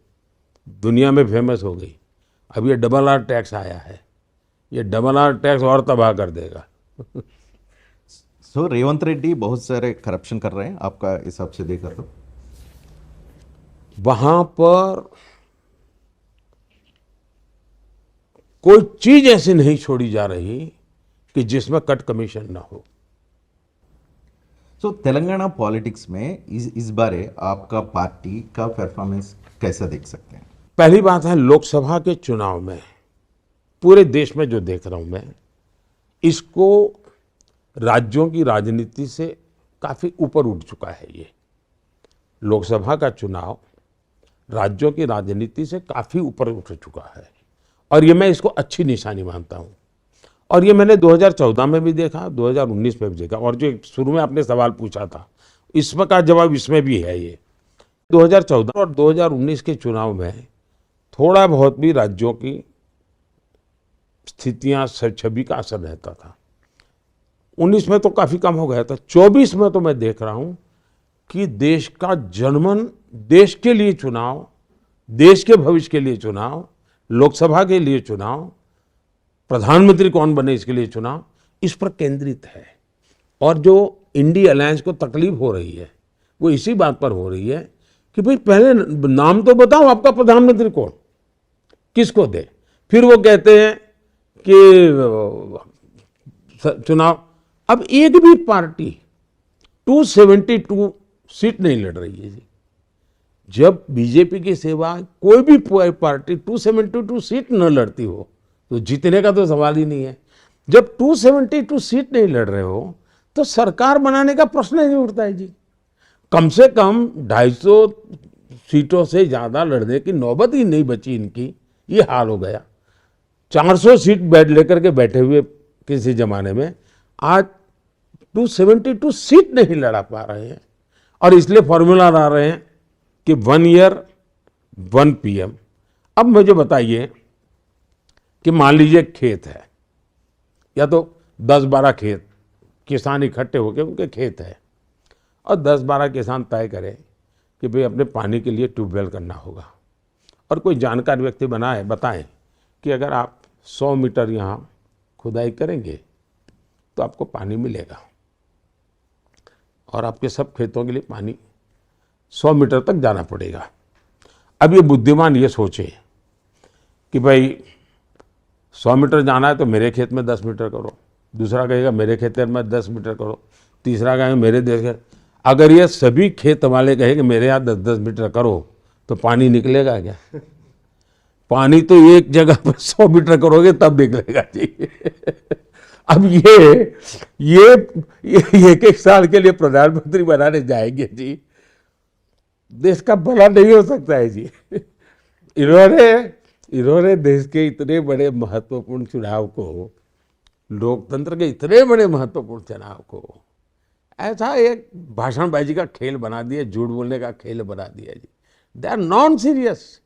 दुनिया में फेमस हो गई। अब ये RRR टैक्स आया है, ये RRR टैक्स और तबाह कर देगा। सो रेवंत रेड्डी बहुत सारे करप्शन कर रहे हैं, आपका हिसाब से देखा तो? वहां पर कोई चीज ऐसी नहीं छोड़ी जा रही कि जिसमें कट कमीशन ना हो। सो तेलंगाना पॉलिटिक्स में इस बारे आपका पार्टी का परफॉर्मेंस कैसा देख सकते हैं? पहली बात है, लोकसभा के चुनाव में पूरे देश में जो देख रहा हूं मैं, इसको राज्यों की राजनीति से काफी ऊपर उठ चुका है। ये लोकसभा का चुनाव राज्यों की राजनीति से काफी ऊपर उठ चुका है, और ये मैं इसको अच्छी निशानी मानता हूं। और ये मैंने 2014 में भी देखा, 2019 में भी देखा। और जो शुरू में आपने सवाल पूछा था, इसमें का जवाब इसमें भी है। ये 2014 और 2019 के चुनाव में थोड़ा बहुत भी राज्यों की स्थितियां, छवि का असर रहता था। 19 में तो काफी कम हो गया था। 24 में तो मैं देख रहा हूं कि देश का जनमन, देश के लिए चुनाव, देश के भविष्य के लिए चुनाव, लोकसभा के लिए चुनाव, प्रधानमंत्री कौन बने इसके लिए चुनाव, इस पर केंद्रित है। और जो इंडी अलायंस को तकलीफ हो रही है वो इसी बात पर हो रही है कि भाई पहले नाम तो बताओ आपका प्रधानमंत्री कौन, किसको दे। फिर वो कहते हैं कि चुनाव, अब एक भी पार्टी 272 सीट नहीं लड़ रही है जी। जब बीजेपी की सेवा कोई भी पार्टी 272 सीट न लड़ती हो तो जीतने का तो सवाल ही नहीं है। जब 272 सीट नहीं लड़ रहे हो तो सरकार बनाने का प्रश्न ही नहीं उठता है जी। कम से कम 250 सीटों से ज्यादा लड़ने की नौबत ही नहीं बची इनकी, ये हाल हो गया। 400 सीट लेकर के बैठे हुए किसी जमाने में आज 272 सीट नहीं लड़ा पा रहे हैं। और इसलिए फॉर्मूला ला रहे हैं कि 1 ईयर 1 PM। अब मुझे बताइए कि मान लीजिए खेत है, या तो 10-12 खेत किसान इकट्ठे होकर उनके खेत है, और 10-12 किसान तय करें कि भाई अपने पानी के लिए ट्यूबवेल करना होगा, और कोई जानकार व्यक्ति बताएं कि अगर आप 100 मीटर यहाँ खुदाई करेंगे तो आपको पानी मिलेगा, और आपके सब खेतों के लिए पानी 100 मीटर तक जाना पड़ेगा। अब ये बुद्धिमान ये सोचे कि भाई 100 मीटर जाना है तो मेरे खेत में 10 मीटर करो, दूसरा कहेगा मेरे खेत में 10 मीटर करो, तीसरा कहेगा मेरे देश। अगर ये सभी खेत वाले कहे कि मेरे यहाँ 10-10 मीटर करो तो पानी निकलेगा क्या? पानी तो एक जगह पर 100 मीटर करोगे तब निकलेगा जी। अब ये एक साल के लिए प्रधानमंत्री बनाने जाएंगे जी, देश का भला नहीं हो सकता है जी। इन्होंने देश के इतने बड़े महत्वपूर्ण चुनाव को, लोकतंत्र के इतने बड़े महत्वपूर्ण चुनाव को ऐसा एक भाषणबाजी का खेल बना दिया, झूठ बोलने का खेल बना दिया जी। They are non serious.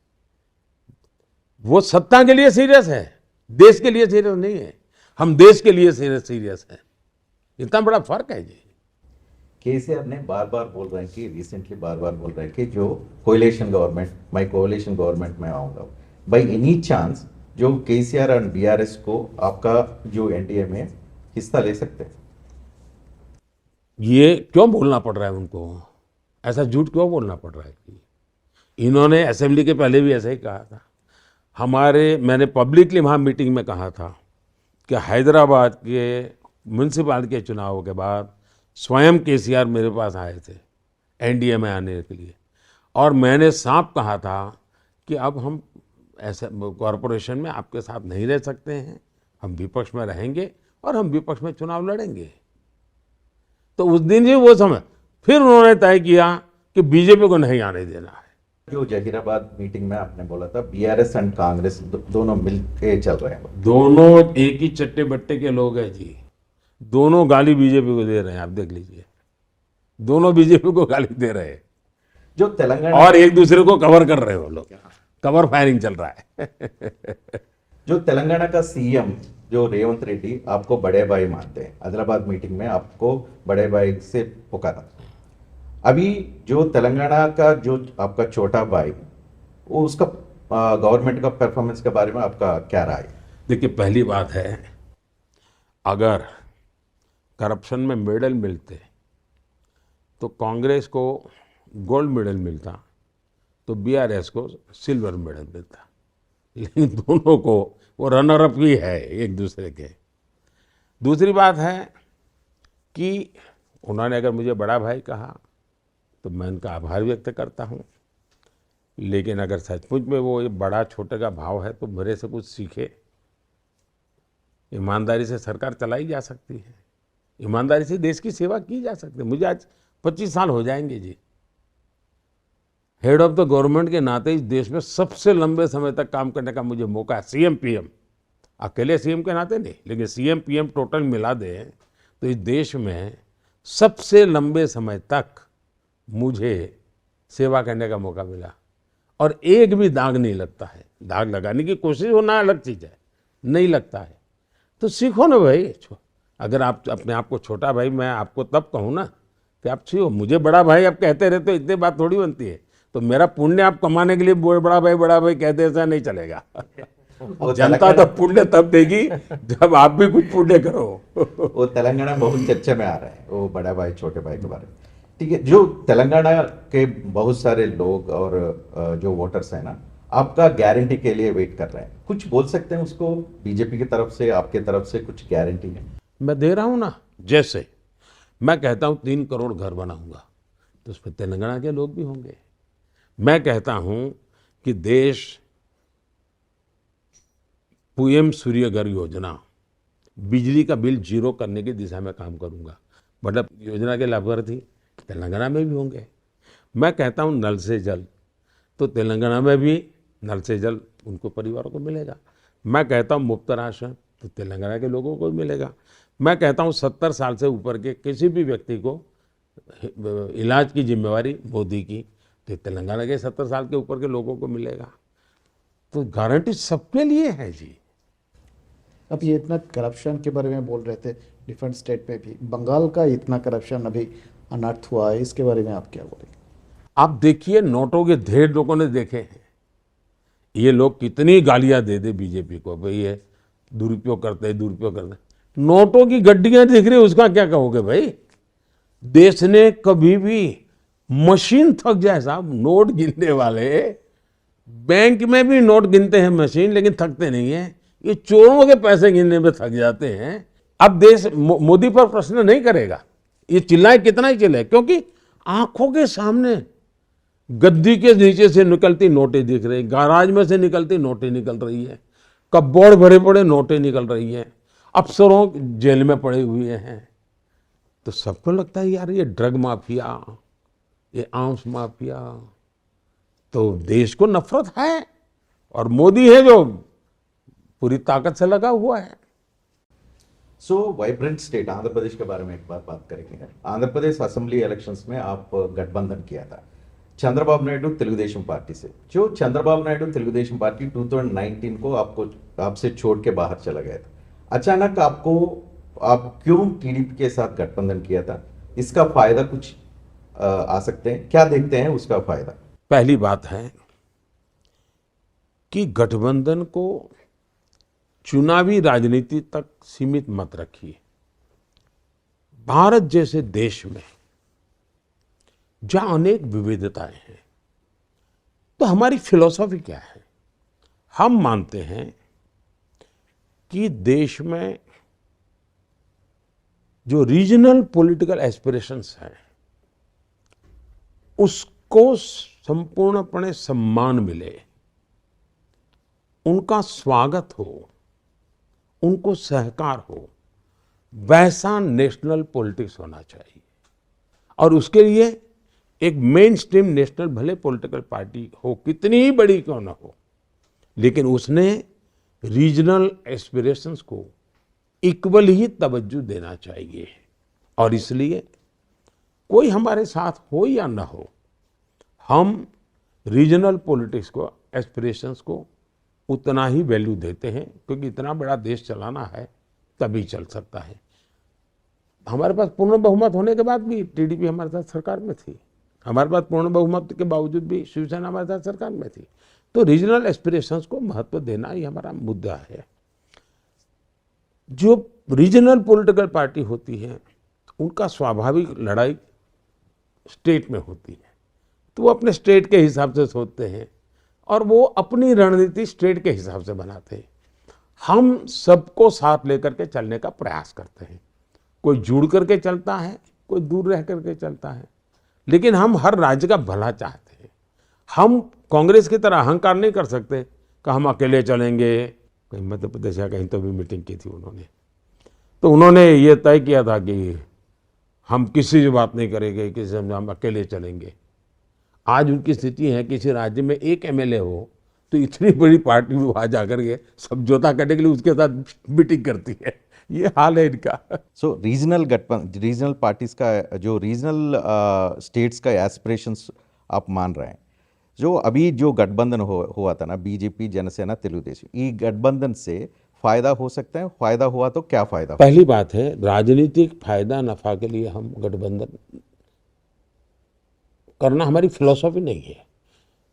वो सत्ता के लिए सीरियस है, देश के लिए सीरियस नहीं है। हम देश के लिए सीरियस है। इतना बड़ा फर्क है जी। केसीआर ने बार बार बोल रहे हैं कि रिसेंटली बार बार बोल रहे हैं कि जो कोएलिशन गवर्नमेंट, मैं कोएलिशन गवर्नमेंट में आऊंगा, बाय एनी चांस जो केसीआर एंड बीआरएस को आपका जो एनडीए में हिस्सा ले सकते हैं? ये क्यों बोलना पड़ रहा है उनको? ऐसा झूठ क्यों बोलना पड़ रहा है? इन्होंने असेंबली के पहले भी ऐसा ही कहा था। मैंने पब्लिकली वहाँ मीटिंग में कहा था कि हैदराबाद के म्यूनसिपालिटी के चुनाव के बाद स्वयं केसीआर मेरे पास आए थे एनडीए में आने के लिए, और मैंने साफ कहा था कि अब हम ऐसे कॉरपोरेशन में आपके साथ नहीं रह सकते हैं, हम विपक्ष में रहेंगे और हम विपक्ष में चुनाव लड़ेंगे। तो उस दिन ही वो समय फिर उन्होंने तय किया कि बीजेपी को नहीं आने देना है। जो जहीराबाद मीटिंग में आपने बोला था बीआरएस एंड कांग्रेस दोनों मिलके चल रहे हैं, दोनों एक ही चट्टे बट्टे के लोग हैं जी। दोनों गाली बीजेपी को दे रहे हैं, आप देख लीजिए, दोनों बीजेपी को गाली दे रहे हैं जो तेलंगाना और एक दूसरे को कवर कर रहे हो लोग, कवर फायरिंग चल रहा है। जो तेलंगाना का सीएम जो रेवंत रेड्डी आपको बड़े भाई मानते हैं, हैदराबाद मीटिंग में आपको बड़े भाई से पुकारा। अभी जो तेलंगाना का जो आपका छोटा भाई, वो उसका गवर्नमेंट का परफॉर्मेंस के बारे में आपका क्या राय है? देखिए, पहली बात है, अगर करप्शन में मेडल मिलते तो कांग्रेस को गोल्ड मेडल मिलता, तो बीआरएस को सिल्वर मेडल मिलता, लेकिन दोनों को वो रनर अप ही है एक दूसरे के। दूसरी बात है कि उन्होंने अगर मुझे बड़ा भाई कहा तो मैं उनका आभार व्यक्त करता हूँ, लेकिन अगर सचमुच में वो ये बड़ा छोटे का भाव है तो मेरे से कुछ सीखे। ईमानदारी से सरकार चलाई जा सकती है, ईमानदारी से देश की सेवा की जा सकती है। मुझे आज 25 साल हो जाएंगे जी। हेड ऑफ द गवर्नमेंट के नाते इस देश में सबसे लंबे समय तक काम करने का मुझे मौका है, सीएम पीएम अकेले सीएम के नाते नहीं, लेकिन सीएम पीएम टोटल मिला दे तो इस देश में सबसे लंबे समय तक मुझे सेवा करने का मौका मिला और एक भी दाग नहीं लगता है। दाग लगाने की कोशिश होना अलग चीज़ है, नहीं लगता है तो सीखो ना भाई। अगर आप अपने आप को छोटा भाई, मैं आपको तब कहूँ ना कि आप सीखो, मुझे बड़ा भाई आप कहते रहते हो, इतनी बात थोड़ी बनती है। तो मेरा पुण्य आप कमाने के लिए बड़ा भाई कहते, ऐसा नहीं चलेगा। जनता तो पुण्य तब देगी जब आप भी कुछ पुण्य करो। वो तेलंगाना बहुत चर्चे में आ रहे हैं, वो बड़ा भाई छोटे भाई के बारे में। ठीक है, जो तेलंगाना के बहुत सारे लोग और जो वोटर्स हैं ना, आपका गारंटी के लिए वेट कर रहे हैं, कुछ बोल सकते हैं उसको? बीजेपी की तरफ से, आपके तरफ से कुछ गारंटी है? मैं दे रहा हूं ना। जैसे मैं कहता हूं 3 करोड़ घर बनाऊंगा तो उसमें तेलंगाना के लोग भी होंगे। मैं कहता हूं कि देश पीएम सूर्य घर योजना, बिजली का बिल जीरो करने की दिशा में काम करूंगा। मतलब योजना के लाभार्थी तेलंगाना में भी होंगे। मैं कहता हूं नल से जल, तो तेलंगाना में भी नल से जल उनको परिवारों को मिलेगा। मैं कहता हूं मुफ्त राशन, तो तेलंगाना के लोगों को मिलेगा। मैं कहता हूं 70 साल से ऊपर के किसी भी व्यक्ति को इलाज की जिम्मेवारी मोदी की, तो तेलंगाना के 70 साल के ऊपर के लोगों को मिलेगा। तो गारंटी सबके लिए है जी। अब ये इतना करप्शन के बारे में बोल रहे थे डिफरेंट स्टेट में भी, बंगाल का इतना करप्शन अभी अनर्थ हुआ है, इसके बारे में आप क्या बोलेंगे? आप देखिए, नोटों के ढेर लोगों ने देखे हैं। ये लोग कितनी गालियां दे दे बीजेपी को, भाई ये दुरुपयोग करते हैं। नोटों की गड्डियां दिख रही, उसका क्या कहोगे भाई? देश ने कभी भी मशीन थक जाए साहब, नोट गिनने वाले बैंक में भी नोट गिनते हैं मशीन, लेकिन थकते नहीं है। ये चोरों के पैसे गिनने में थक जाते हैं। अब देश मोदी पर प्रश्न नहीं करेगा, ये चिल्लाए कितना ही चिल्लाए, क्योंकि आंखों के सामने गद्दी के नीचे से निकलती नोटें दिख रही, गाराज में से निकलती नोटें निकल रही है, कपबोर्ड भरे पड़े नोटें निकल रही हैं, अफसरों जेल में पड़े हुए हैं। तो सबको लगता है यार ये ड्रग माफिया, ये आर्म्स माफिया, तो देश को नफरत है और मोदी है जो पूरी ताकत से लगा हुआ है। सो वाइब्रेंट स्टेट आंध्र प्रदेश के बारे में एक बार बात करेंगे। आंध्र प्रदेश असेंबली इलेक्शंस में आप गठबंधन किया था चंद्रबाबू नायडू तेलुगुदेशम पार्टी से। जो चंद्रबाबू नायडू तेलुगुदेशम पार्टी 2019 को आपसे छोड़ के बाहर चला गया था, अचानक आप क्यों टीडीपी के साथ गठबंधन किया था? इसका फायदा कुछ आ सकते हैं, क्या देखते हैं उसका फायदा? पहली बात है कि गठबंधन को चुनावी राजनीति तक सीमित मत रखिए। भारत जैसे देश में जहां अनेक विविधताएं हैं, तो हमारी फिलॉसफी क्या है? हम मानते हैं कि देश में जो रीजनल पॉलिटिकल एस्पिरेशंस हैं उसको संपूर्णपणे सम्मान मिले, उनका स्वागत हो, उनको सहकार हो, वैसा नेशनल पॉलिटिक्स होना चाहिए। और उसके लिए एक मेन स्ट्रीम नेशनल भले पॉलिटिकल पार्टी हो, कितनी ही बड़ी क्यों ना हो, लेकिन उसने रीजनल एस्पिरेशंस को इक्वल ही तवज्जो देना चाहिए। और इसलिए कोई हमारे साथ हो या ना हो, हम रीजनल पॉलिटिक्स को, एस्पिरेशंस को उतना ही वैल्यू देते हैं, क्योंकि इतना बड़ा देश चलाना है तभी चल सकता है। हमारे पास पूर्ण बहुमत होने के बाद भी टीडीपी हमारे साथ सरकार में थी, हमारे पास पूर्ण बहुमत के बावजूद भी शिवसेना हमारे साथ सरकार में थी। तो रीजनल एस्पिरेशंस को महत्व देना ही हमारा मुद्दा है। जो रीजनल पॉलिटिकल पार्टी होती है उनका स्वाभाविक लड़ाई स्टेट में होती है, तो वो अपने स्टेट के हिसाब से सोचते हैं और वो अपनी रणनीति स्टेट के हिसाब से बनाते हैं। हम सबको साथ लेकर के चलने का प्रयास करते हैं। कोई जुड़ करके चलता है, कोई दूर रह करके चलता है, लेकिन हम हर राज्य का भला चाहते हैं। हम कांग्रेस की तरह अहंकार नहीं कर सकते कि हम अकेले चलेंगे। कहीं मध्य प्रदेश या कहीं तो भी मीटिंग की थी उन्होंने, तो उन्होंने ये तय किया था कि हम किसी से बात नहीं करेंगे, किसी से हम अकेले चलेंगे। आज उनकी स्थिति है, किसी राज्य में एक एमएलए हो तो इतनी बड़ी पार्टी भी वहाँ जाकर के समझौता करने के लिए उसके साथ मीटिंग करती है। ये हाल है इनका। सो रीजनल पार्टीज का जो रीजनल स्टेट्स का एस्पिरेशंस आप मान रहे हैं, जो अभी जो गठबंधन हुआ था ना, बीजेपी जनसेना तेलुगुदेशम, ये गठबंधन से फायदा हो सकता है? फायदा हुआ तो क्या फायदा? पहली बात है, राजनीतिक फायदा नफा के लिए हम गठबंधन करना हमारी फिलॉसफी नहीं है।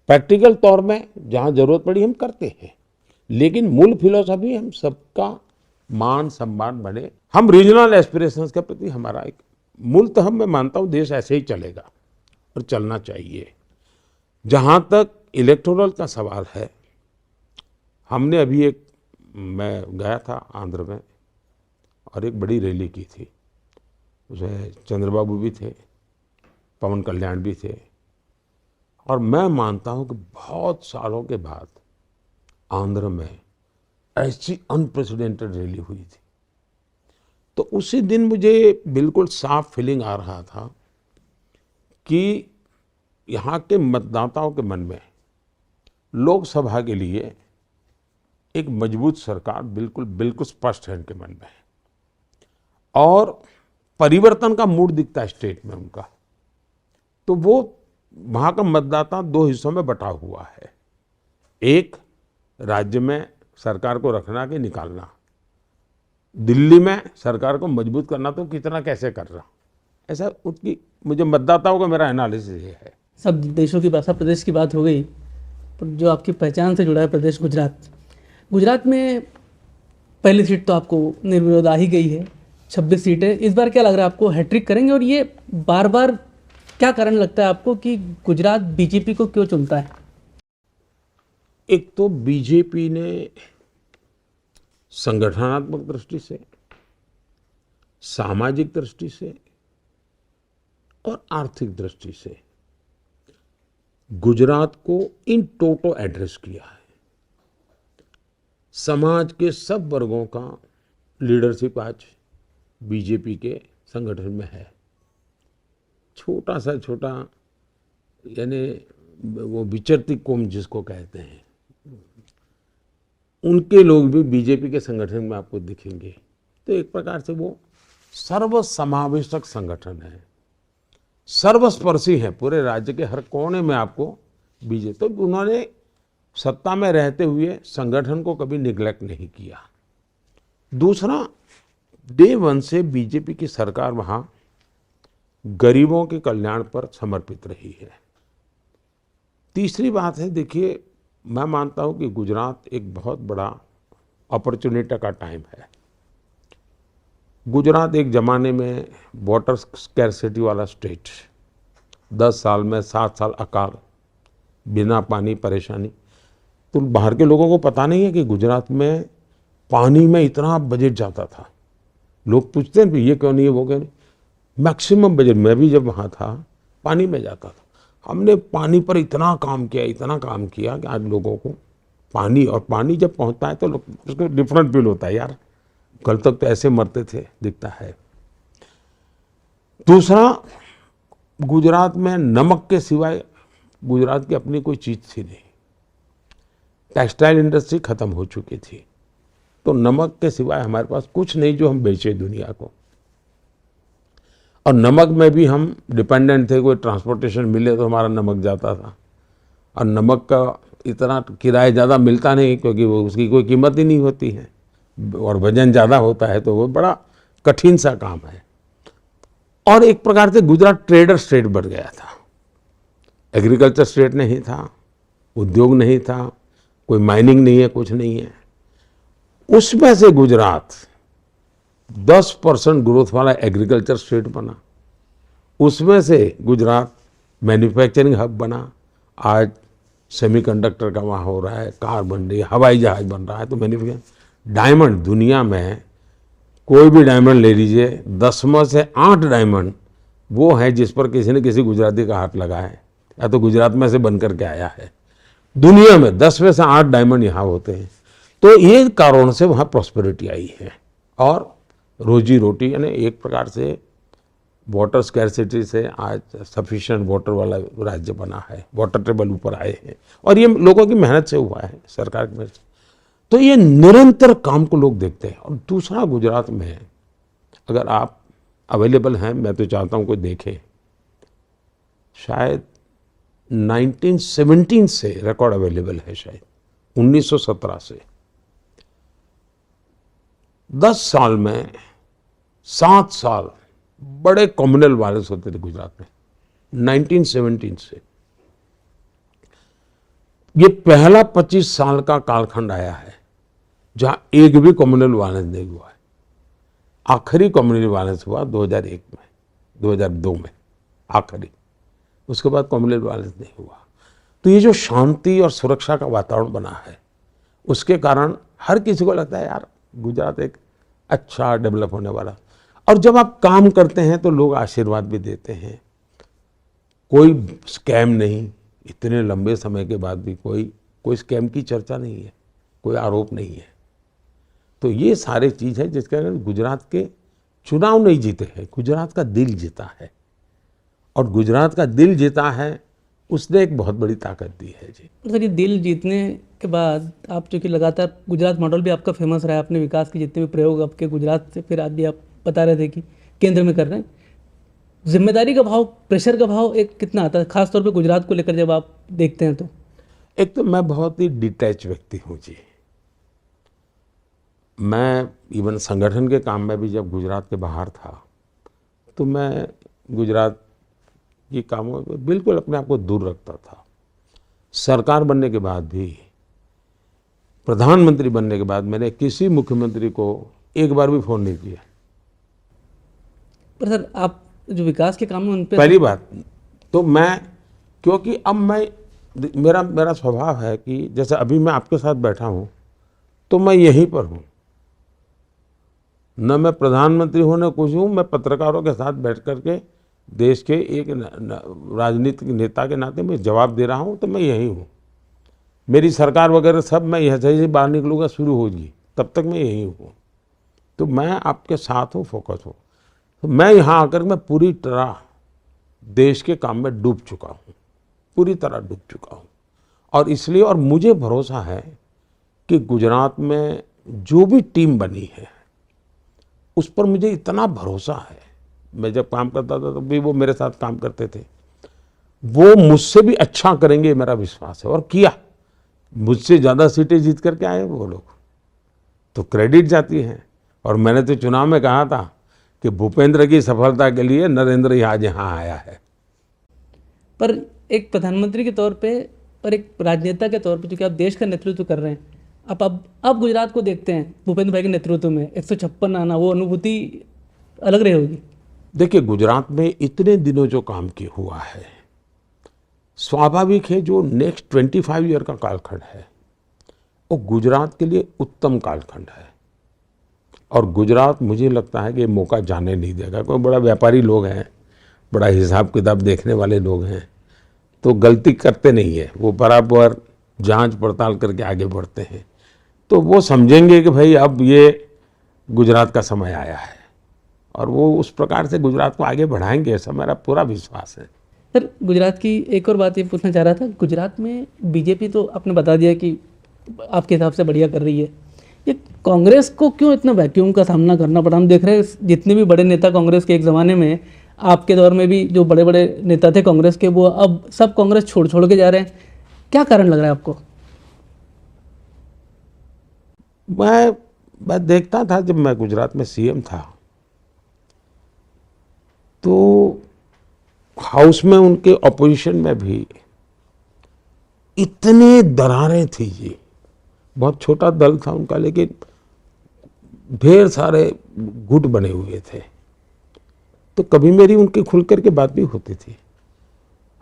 प्रैक्टिकल तौर में जहाँ जरूरत पड़ी हम करते हैं, लेकिन मूल फिलॉसफी हम सबका मान सम्मान बने। हम रीजनल एस्पिरेशंस के प्रति हमारा एक मूलतः मैं मानता हूँ देश ऐसे ही चलेगा और चलना चाहिए। जहाँ तक इलेक्टोरल का सवाल है, हमने अभी मैं गया था आंध्र में और एक बड़ी रैली की थी, उसमें चंद्रबाबू भी थे, पवन कल्याण भी थे, और मैं मानता हूँ कि बहुत सालों के बाद आंध्र में ऐसी अनप्रेसिडेंटेड रैली हुई थी। तो उसी दिन मुझे बिल्कुल साफ फीलिंग आ रहा था कि यहाँ के मतदाताओं के मन में लोकसभा के लिए एक मजबूत सरकार बिल्कुल स्पष्ट है उनके मन में, और परिवर्तन का मूड दिखता है स्टेट में उनका। तो वो वहाँ का मतदाता दो हिस्सों में बटा हुआ है, एक राज्य में सरकार को रखना कि निकालना, दिल्ली में सरकार को मजबूत करना तो कितना कैसे कर रहा, ऐसा उनकी मुझे मतदाताओं का मेरा एनालिसिस ये है। सब देशों की भाषा प्रदेश की बात हो गई, पर जो आपकी पहचान से जुड़ा है प्रदेश गुजरात में पहली सीट तो आपको निर्विरोध आ ही गई है, 26 सीटें। इस बार क्या लग रहा है आपको, हैट्रिक करेंगे? और ये बार बार क्या कारण लगता है आपको कि गुजरात बीजेपी को क्यों चुनता है? एक तो बीजेपी ने संगठनात्मक दृष्टि से, सामाजिक दृष्टि से और आर्थिक दृष्टि से गुजरात को इन टोटो एड्रेस किया है। समाज के सब वर्गों का लीडरशिप आज बीजेपी के संगठन में है। छोटा सा छोटा, यानी वो विचरती कौम जिसको कहते हैं, उनके लोग भी बीजेपी के संगठन में आपको दिखेंगे। तो एक प्रकार से वो सर्वसमावेशक संगठन है, सर्वस्पर्शी है, पूरे राज्य के हर कोने में आपको बीजेपी। तो उन्होंने सत्ता में रहते हुए संगठन को कभी निग्लेक्ट नहीं किया। दूसरा, डे वन से बीजेपी की सरकार वहाँ गरीबों के कल्याण पर समर्पित रही है। तीसरी बात है, देखिए मैं मानता हूँ कि गुजरात एक बहुत बड़ा अपॉर्चुनिटी का टाइम है। गुजरात एक ज़माने में वाटर स्कैरसिटी वाला स्टेट, 10 साल में 7 साल अकाल, बिना पानी परेशानी। तो बाहर के लोगों को पता नहीं है कि गुजरात में पानी में इतना बजट जाता था। लोग पूछते हैं ये क्यों नहीं है, वो क्यों नहीं। मैक्सिमम बजट, मैं भी जब वहाँ था पानी में जाता था। हमने पानी पर इतना काम किया कि आज लोगों को पानी जब पहुँचता है तो लोग उसको डिफरेंट फील होता है, यार कल तक तो ऐसे मरते थे, दिखता है। दूसरा, गुजरात में नमक के सिवाय गुजरात की अपनी कोई चीज़ थी नहीं। टेक्सटाइल इंडस्ट्री खत्म हो चुकी थी, तो नमक के सिवाय हमारे पास कुछ नहीं जो हम बेचे दुनिया को। और नमक में भी हम डिपेंडेंट थे, कोई ट्रांसपोर्टेशन मिले तो हमारा नमक जाता था, और नमक का इतना किराया ज़्यादा मिलता नहीं क्योंकि वो उसकी कोई कीमत ही नहीं होती है, और वजन ज़्यादा होता है, तो वो बड़ा कठिन सा काम है। और एक प्रकार से गुजरात ट्रेडर स्टेट बन गया था, एग्रीकल्चर स्टेट नहीं था, उद्योग नहीं था, कोई माइनिंग नहीं है, कुछ नहीं है। उसमें से गुजरात 10% ग्रोथ वाला एग्रीकल्चर स्टेट बना, उसमें से गुजरात मैन्युफैक्चरिंग हब बना। आज सेमीकंडक्टर का वहाँ हो रहा है, कार बन रही है, हवाई जहाज बन रहा है। तो मैन्युफैक्चरिंग, डायमंड, दुनिया में कोई भी डायमंड ले लीजिए, 10 में से 8 डायमंड वो है जिस पर किसी ने किसी गुजराती का हाथ लगा है, या तो गुजरात में से बन करके आया है। दुनिया में 10 में से 8 डायमंड यहाँ होते हैं। तो ये कारण से वहाँ प्रॉस्पेरिटी आई है, और रोजी रोटी, यानी एक प्रकार से वाटर स्कैरसिटी से आज सफिशिएंट वाटर वाला राज्य बना है, वाटर टेबल ऊपर आए हैं, और ये लोगों की मेहनत से हुआ है, सरकार की मेहनत से। तो ये निरंतर काम को लोग देखते हैं। और दूसरा, गुजरात में अगर आप अवेलेबल हैं, मैं तो चाहता हूँ कोई देखे, शायद 1917 से रिकॉर्ड अवेलेबल है, शायद 1917 से 10 साल में 7 साल बड़े कम्युनल वायलेंस होते थे गुजरात में, 1917 से। ये पहला 25 साल का कालखंड आया है जहां एक भी कम्युनल वायलेंस नहीं हुआ है। आखिरी कम्युनल वायलेंस हुआ 2001 में, 2002 में आखिरी, उसके बाद कम्युनल वायलेंस नहीं हुआ। तो ये जो शांति और सुरक्षा का वातावरण बना है, उसके कारण हर किसी को लगता है यार गुजरात एक अच्छा डेवलप होने वाला। और जब आप काम करते हैं तो लोग आशीर्वाद भी देते हैं। कोई स्कैम नहीं, इतने लंबे समय के बाद भी कोई स्कैम की चर्चा नहीं है, कोई आरोप नहीं है। तो ये सारे चीज़ है जिसके कारण गुजरात के चुनाव नहीं जीते हैं, गुजरात का दिल जीता है। और गुजरात का दिल जीता है, उसने एक बहुत बड़ी ताकत दी है जी। सर, ये दिल जीतने के बाद आप चूँकि लगातार गुजरात मॉडल भी आपका फेमस रहा है, अपने विकास के जितने भी प्रयोग आपके गुजरात से, फिर आज भी आप बता रहे थे कि केंद्र में कर रहे हैं। जिम्मेदारी का भाव, प्रेशर का भाव एक कितना आता है, खासतौर पे गुजरात को लेकर जब आप देखते हैं तो? एक तो मैं बहुत ही डिटैच व्यक्ति हूँ जी। मैं इवन संगठन के काम में भी जब गुजरात के बाहर था तो मैं गुजरात की कामों में बिल्कुल अपने आप को दूर रखता था। सरकार बनने के बाद भी, प्रधानमंत्री बनने के बाद मैंने किसी मुख्यमंत्री को एक बार भी फ़ोन नहीं किया। पर सर, आप जो विकास के काम में उन पे पहली बात तो मैं, क्योंकि अब मैं, मेरा स्वभाव है कि जैसे अभी मैं आपके साथ बैठा हूँ तो मैं यहीं पर हूँ, न मैं प्रधानमंत्री हूँ न कुछ हूँ। मैं पत्रकारों के साथ बैठ कर के देश के एक राजनीतिक नेता के नाते मैं जवाब दे रहा हूँ, तो मैं यहीं हूँ। मेरी सरकार वगैरह सब मैं यहाँ से बाहर निकलूँगा शुरू होगी, तब तक मैं यहीं हूँ। तो मैं आपके साथ हूँ, फोकस हूँ। तो मैं यहाँ आकर मैं पूरी तरह देश के काम में डूब चुका हूँ, पूरी तरह डूब चुका हूँ। और इसलिए, और मुझे भरोसा है कि गुजरात में जो भी टीम बनी है उस पर मुझे इतना भरोसा है। मैं जब काम करता था तब भी वो मेरे साथ काम करते थे, वो मुझसे भी अच्छा करेंगे मेरा विश्वास है। और किया, मुझसे ज़्यादा सीटें जीत करके आए वो लोग, तो क्रेडिट जाती है। और मैंने तो चुनाव में कहा था कि भूपेंद्र की सफलता के लिए नरेंद्र ही आज यहाँ आया है। पर एक प्रधानमंत्री के तौर पे और एक राजनेता के तौर पे, क्योंकि आप देश का नेतृत्व कर रहे हैं, अब गुजरात को देखते हैं भूपेंद्र भाई के नेतृत्व में 156 आना, वो अनुभूति अलग रही होगी। देखिए, गुजरात में इतने दिनों जो काम किया हुआ है, स्वाभाविक है जो नेक्स्ट 25 ईयर का कालखंड है वो गुजरात के लिए उत्तम कालखंड है। और गुजरात, मुझे लगता है कि ये मौका जाने नहीं देगा। कोई बड़ा व्यापारी लोग हैं, बड़ा हिसाब किताब देखने वाले लोग हैं, तो गलती करते नहीं है, वो बराबर जांच पड़ताल करके आगे बढ़ते हैं। तो वो समझेंगे कि भाई अब ये गुजरात का समय आया है, और वो उस प्रकार से गुजरात को आगे बढ़ाएंगे, ऐसा मेरा पूरा विश्वास है। सर, गुजरात की एक और बात ये पूछना चाह रहा था, गुजरात में बीजेपी तो आपने बता दिया कि आपके हिसाब से बढ़िया कर रही है, ये कांग्रेस को क्यों इतना वैक्यूम का सामना करना पड़ा? हम देख रहे हैं जितने भी बड़े नेता कांग्रेस के एक ज़माने में, आपके दौर में भी जो बड़े बड़े नेता थे कांग्रेस के, वो अब सब कांग्रेस छोड़ के जा रहे हैं। क्या कारण लग रहा है आपको? मैं देखता था, जब मैं गुजरात में सीएम था तो हाउस में उनके ऑपोजिशन में भी इतनी दरारें थी जी। बहुत छोटा दल था उनका, लेकिन ढेर सारे गुट बने हुए थे। तो कभी मेरी उनके खुल कर के बात भी होती थी,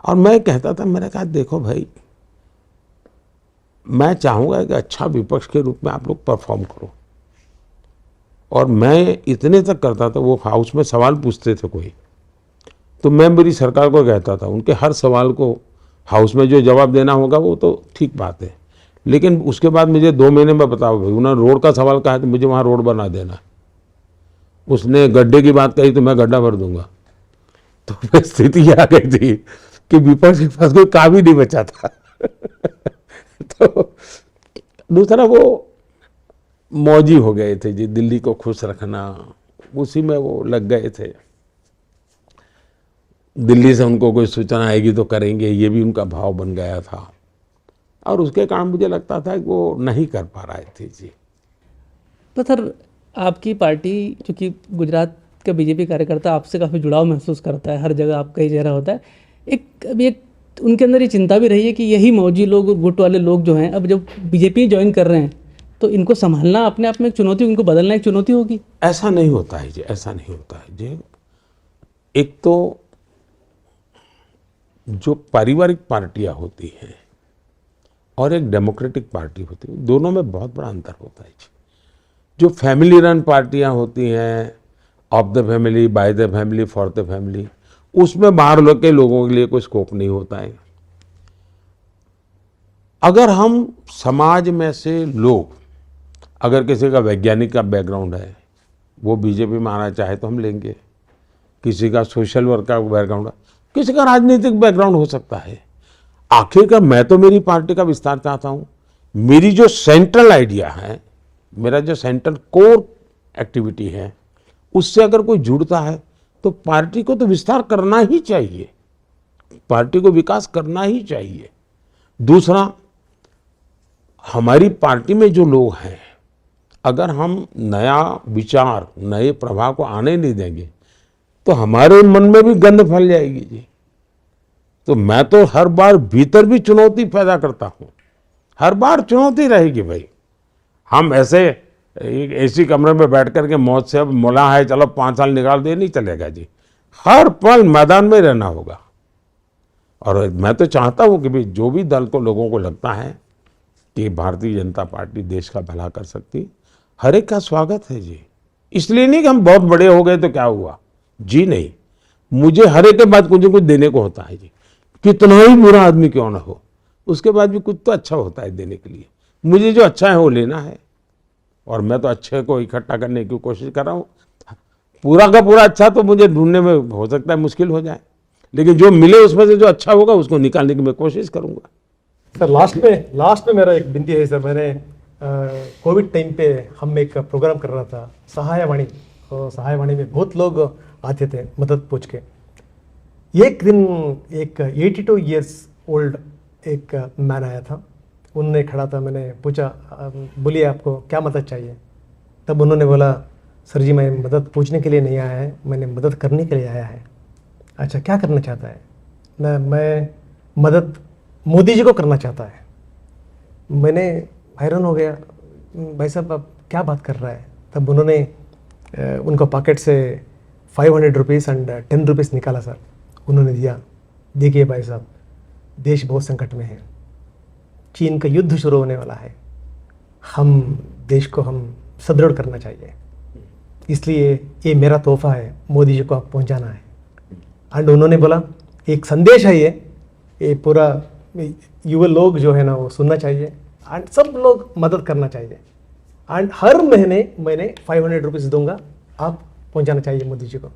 और मैं कहता था, मैंने कहा देखो भाई, मैं चाहूँगा कि अच्छा विपक्ष के रूप में आप लोग परफॉर्म करो। और मैं इतने तक करता था, वो हाउस में सवाल पूछते थे कोई, तो मैं मेरी सरकार को कहता था उनके हर सवाल को हाउस में जो जवाब देना होगा वो तो ठीक बात है, लेकिन उसके बाद मुझे 2 महीने में बताओ भाई, उन्होंने रोड का सवाल कहा तो मुझे वहाँ रोड बना देना, उसने गड्ढे की बात कही तो मैं गड्ढा भर दूंगा, तो फिर स्थिति ये आ गई थी कि विपक्ष के पास कोई काम ही नहीं बचा था। तो दूसरा वो मौजी हो गए थे जी, दिल्ली को खुश रखना, उसी में वो लग गए थे। दिल्ली से उनको कोई सूचना आएगी तो करेंगे, ये भी उनका भाव बन गया था, और उसके कारण मुझे लगता था कि वो नहीं कर पा रहे थे जी। तो सर आपकी पार्टी, चूँकि गुजरात का बीजेपी कार्यकर्ता आपसे काफ़ी जुड़ाव महसूस करता है, हर जगह आपका ही चेहरा होता है, अभी एक उनके अंदर ये चिंता भी रही है कि यही मौजी लोग, गुट वाले लोग जो हैं, अब जब बीजेपी ज्वाइन कर रहे हैं तो इनको संभालना अपने आप में एक चुनौती, इनको बदलना एक चुनौती होगी। ऐसा नहीं होता है जी, ऐसा नहीं होता है जी। एक तो जो पारिवारिक पार्टियां होती हैं और एक डेमोक्रेटिक पार्टी होती है, दोनों में बहुत बड़ा अंतर होता है जी। जो फैमिली रन पार्टियां होती हैं, of the family, by the family, for the family, उसमें बाहर के लोगों के लिए कोई स्कोप नहीं होता है। अगर हम समाज में से लोग, अगर किसी का वैज्ञानिक का बैकग्राउंड है, वो बीजेपी में आना चाहे तो हम लेंगे। किसी का सोशल वर्क का बैकग्राउंड है, किसी का राजनीतिक बैकग्राउंड हो सकता है। आखिरकार मैं तो मेरी पार्टी का विस्तार चाहता हूँ। मेरी जो सेंट्रल आइडिया है, मेरा जो सेंट्रल कोर एक्टिविटी है, उससे अगर कोई जुड़ता है तो पार्टी को तो विस्तार करना ही चाहिए, पार्टी को विकास करना ही चाहिए। दूसरा, हमारी पार्टी में जो लोग हैं, अगर हम नया विचार, नए प्रभाव को आने नहीं देंगे तो हमारे मन में भी गंध फैल जाएगी जी। तो मैं तो हर बार भीतर भी चुनौती पैदा करता हूँ, हर बार चुनौती रहेगी भाई। हम ऐसे एक एसी कमरे में बैठ करके मौत से अब मौला है चलो 5 साल निकाल दे, नहीं चलेगा जी। हर पल मैदान में रहना होगा। और मैं तो चाहता हूँ कि भाई जो भी दल को, लोगों को लगता है कि भारतीय जनता पार्टी देश का भला कर सकती, हर एक का स्वागत है जी। इसलिए नहीं कि हम बहुत बड़े हो गए तो क्या हुआ जी, नहीं। मुझे हर एक के बाद कुछ न कुछ देने को होता है जी, कितना ही बुरा आदमी क्यों ना हो, उसके बाद भी कुछ तो अच्छा होता है देने के लिए। मुझे जो अच्छा है वो लेना है, और मैं तो अच्छे को इकट्ठा करने की कोशिश कर रहा हूँ। पूरा का पूरा अच्छा तो मुझे ढूंढने में हो सकता है मुश्किल हो जाए, लेकिन जो मिले उसमें से जो अच्छा होगा उसको निकालने की मैं कोशिश करूँगा। सर लास्ट में मेरा एक विनती है सर, मैंने कोविड टाइम पे हम एक प्रोग्राम कर रहा था, सहायवाणी, और सहायवाणी में बहुत लोग आते थे मदद पूछ के। एक दिन एक 82 इयर्स ओल्ड एक मैन आया था, उन्होंने खड़ा था, मैंने पूछा बोलिए आपको क्या मदद चाहिए। तब उन्होंने बोला सर जी मैं मदद पूछने के लिए नहीं आया है, मैंने मदद करने के लिए आया है। अच्छा क्या करना चाहता है? मैं मदद मोदी जी को करना चाहता है। मैंने हैरान हो गया, भाई साहब आप क्या बात कर रहा है? तब उन्होंने उनको पॉकेट से 500 रुपीज़ एंड 10 रुपीज़ निकाला सर, उन्होंने दिया। देखिए भाई साहब, देश बहुत संकट में है, चीन का युद्ध शुरू होने वाला है, हम देश को हम सुदृढ़ करना चाहिए, इसलिए ये मेरा तोहफा है, मोदी जी को आप पहुंचाना है। एंड उन्होंने बोला एक संदेश है ये पूरा युवा लोग जो है ना वो सुनना चाहिए एंड सब लोग मदद करना चाहिए। एंड हर महीने मैंने 500 रुपीज़ दूंगा, आप पहुंचाना चाहिए मोदी जी को।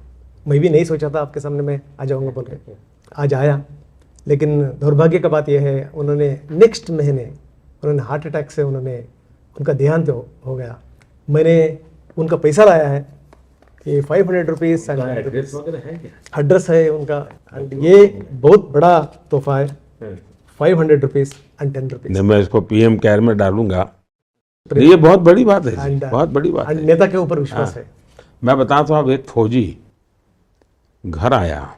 मैं भी नहीं सोचा था आपके सामने मैं आ जाऊंगा बोल के, आज आया। लेकिन दुर्भाग्य का बात यह है, उन्होंने नेक्स्ट महीने उन्होंने हार्ट अटैक से उनका देहांत हो गया। मैंने उनका पैसा लाया है, ये 500 रुपीज़ एड्रेस है उनका, एंड ये बहुत बड़ा तोहफा है, 500 रुपीज़ एंड 10 रुपीज़। मैं इसको पीएम केयर में डालूंगा, ये बहुत बड़ी बात है, बहुत बड़ी बात है। नेता के ऊपर विश्वास है। मैं बताता हूँ, अब एक फौजी घर आया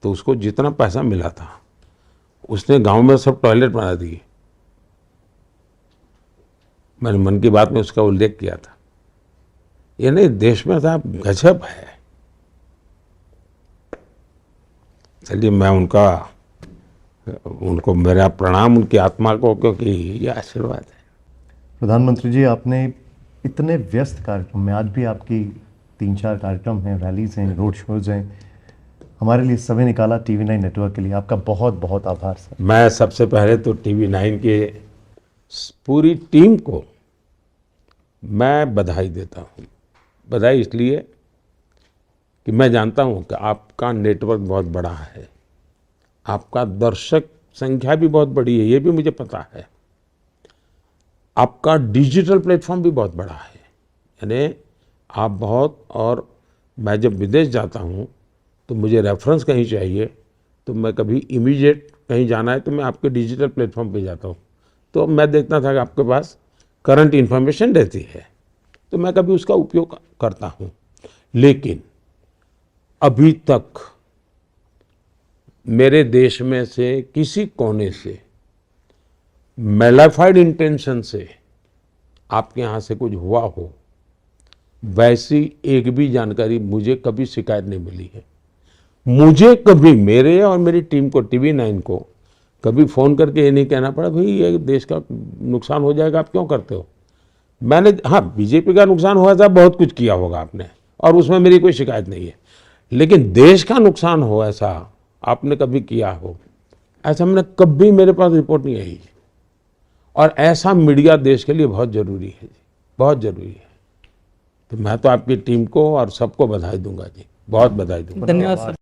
तो उसको जितना पैसा मिला था उसने गांव में सब टॉयलेट बना दिए। मैंने मन की बात में उसका उल्लेख किया था। ये नहीं, देश में था गजब है। चलिए मैं उनको मेरा प्रणाम उनकी आत्मा को, क्योंकि ये आशीर्वाद है। प्रधानमंत्री जी, आपने इतने व्यस्त कार्यक्रम में, आज भी आपकी 3-4 कार्यक्रम हैं, रैलीज हैं, रोड शोज हैं, हमारे लिए समय निकाला TV9 नेटवर्क के लिए, आपका बहुत बहुत आभार सर। मैं सबसे पहले तो TV9 के पूरी टीम को मैं बधाई देता हूँ। बधाई इसलिए कि मैं जानता हूँ कि आपका नेटवर्क बहुत बड़ा है, आपका दर्शक संख्या भी बहुत बड़ी है, ये भी मुझे पता है, आपका डिजिटल प्लेटफॉर्म भी बहुत बड़ा है, यानी आप बहुत, और मैं जब विदेश जाता हूँ तो मुझे रेफरेंस कहीं चाहिए तो मैं कभी इमीडिएट कहीं जाना है तो मैं आपके डिजिटल प्लेटफॉर्म पे जाता हूँ, तो मैं देखता था कि आपके पास करंट इन्फॉर्मेशन रहती है, तो मैं कभी उसका उपयोग करता हूँ। लेकिन अभी तक मेरे देश में से किसी कोने से मैलिफाइड इंटेंशन से आपके यहाँ से कुछ हुआ हो, वैसी एक भी जानकारी मुझे कभी शिकायत नहीं मिली है। मुझे कभी, मेरे और मेरी टीम को, TV9 को कभी फ़ोन करके ये नहीं कहना पड़ा भाई ये देश का नुकसान हो जाएगा, आप क्यों करते हो। मैंने, हाँ, बीजेपी का नुकसान हुआ था, बहुत कुछ किया होगा आपने, और उसमें मेरी कोई शिकायत नहीं है, लेकिन देश का नुकसान हो ऐसा आपने कभी किया हो, ऐसा मैंने कभी, मेरे पास रिपोर्ट नहीं आई। और ऐसा मीडिया देश के लिए बहुत ज़रूरी है जी, बहुत ज़रूरी है। तो मैं तो आपकी टीम को और सबको बधाई दूंगा जी, बहुत बधाई दूंगा। धन्यवाद सर।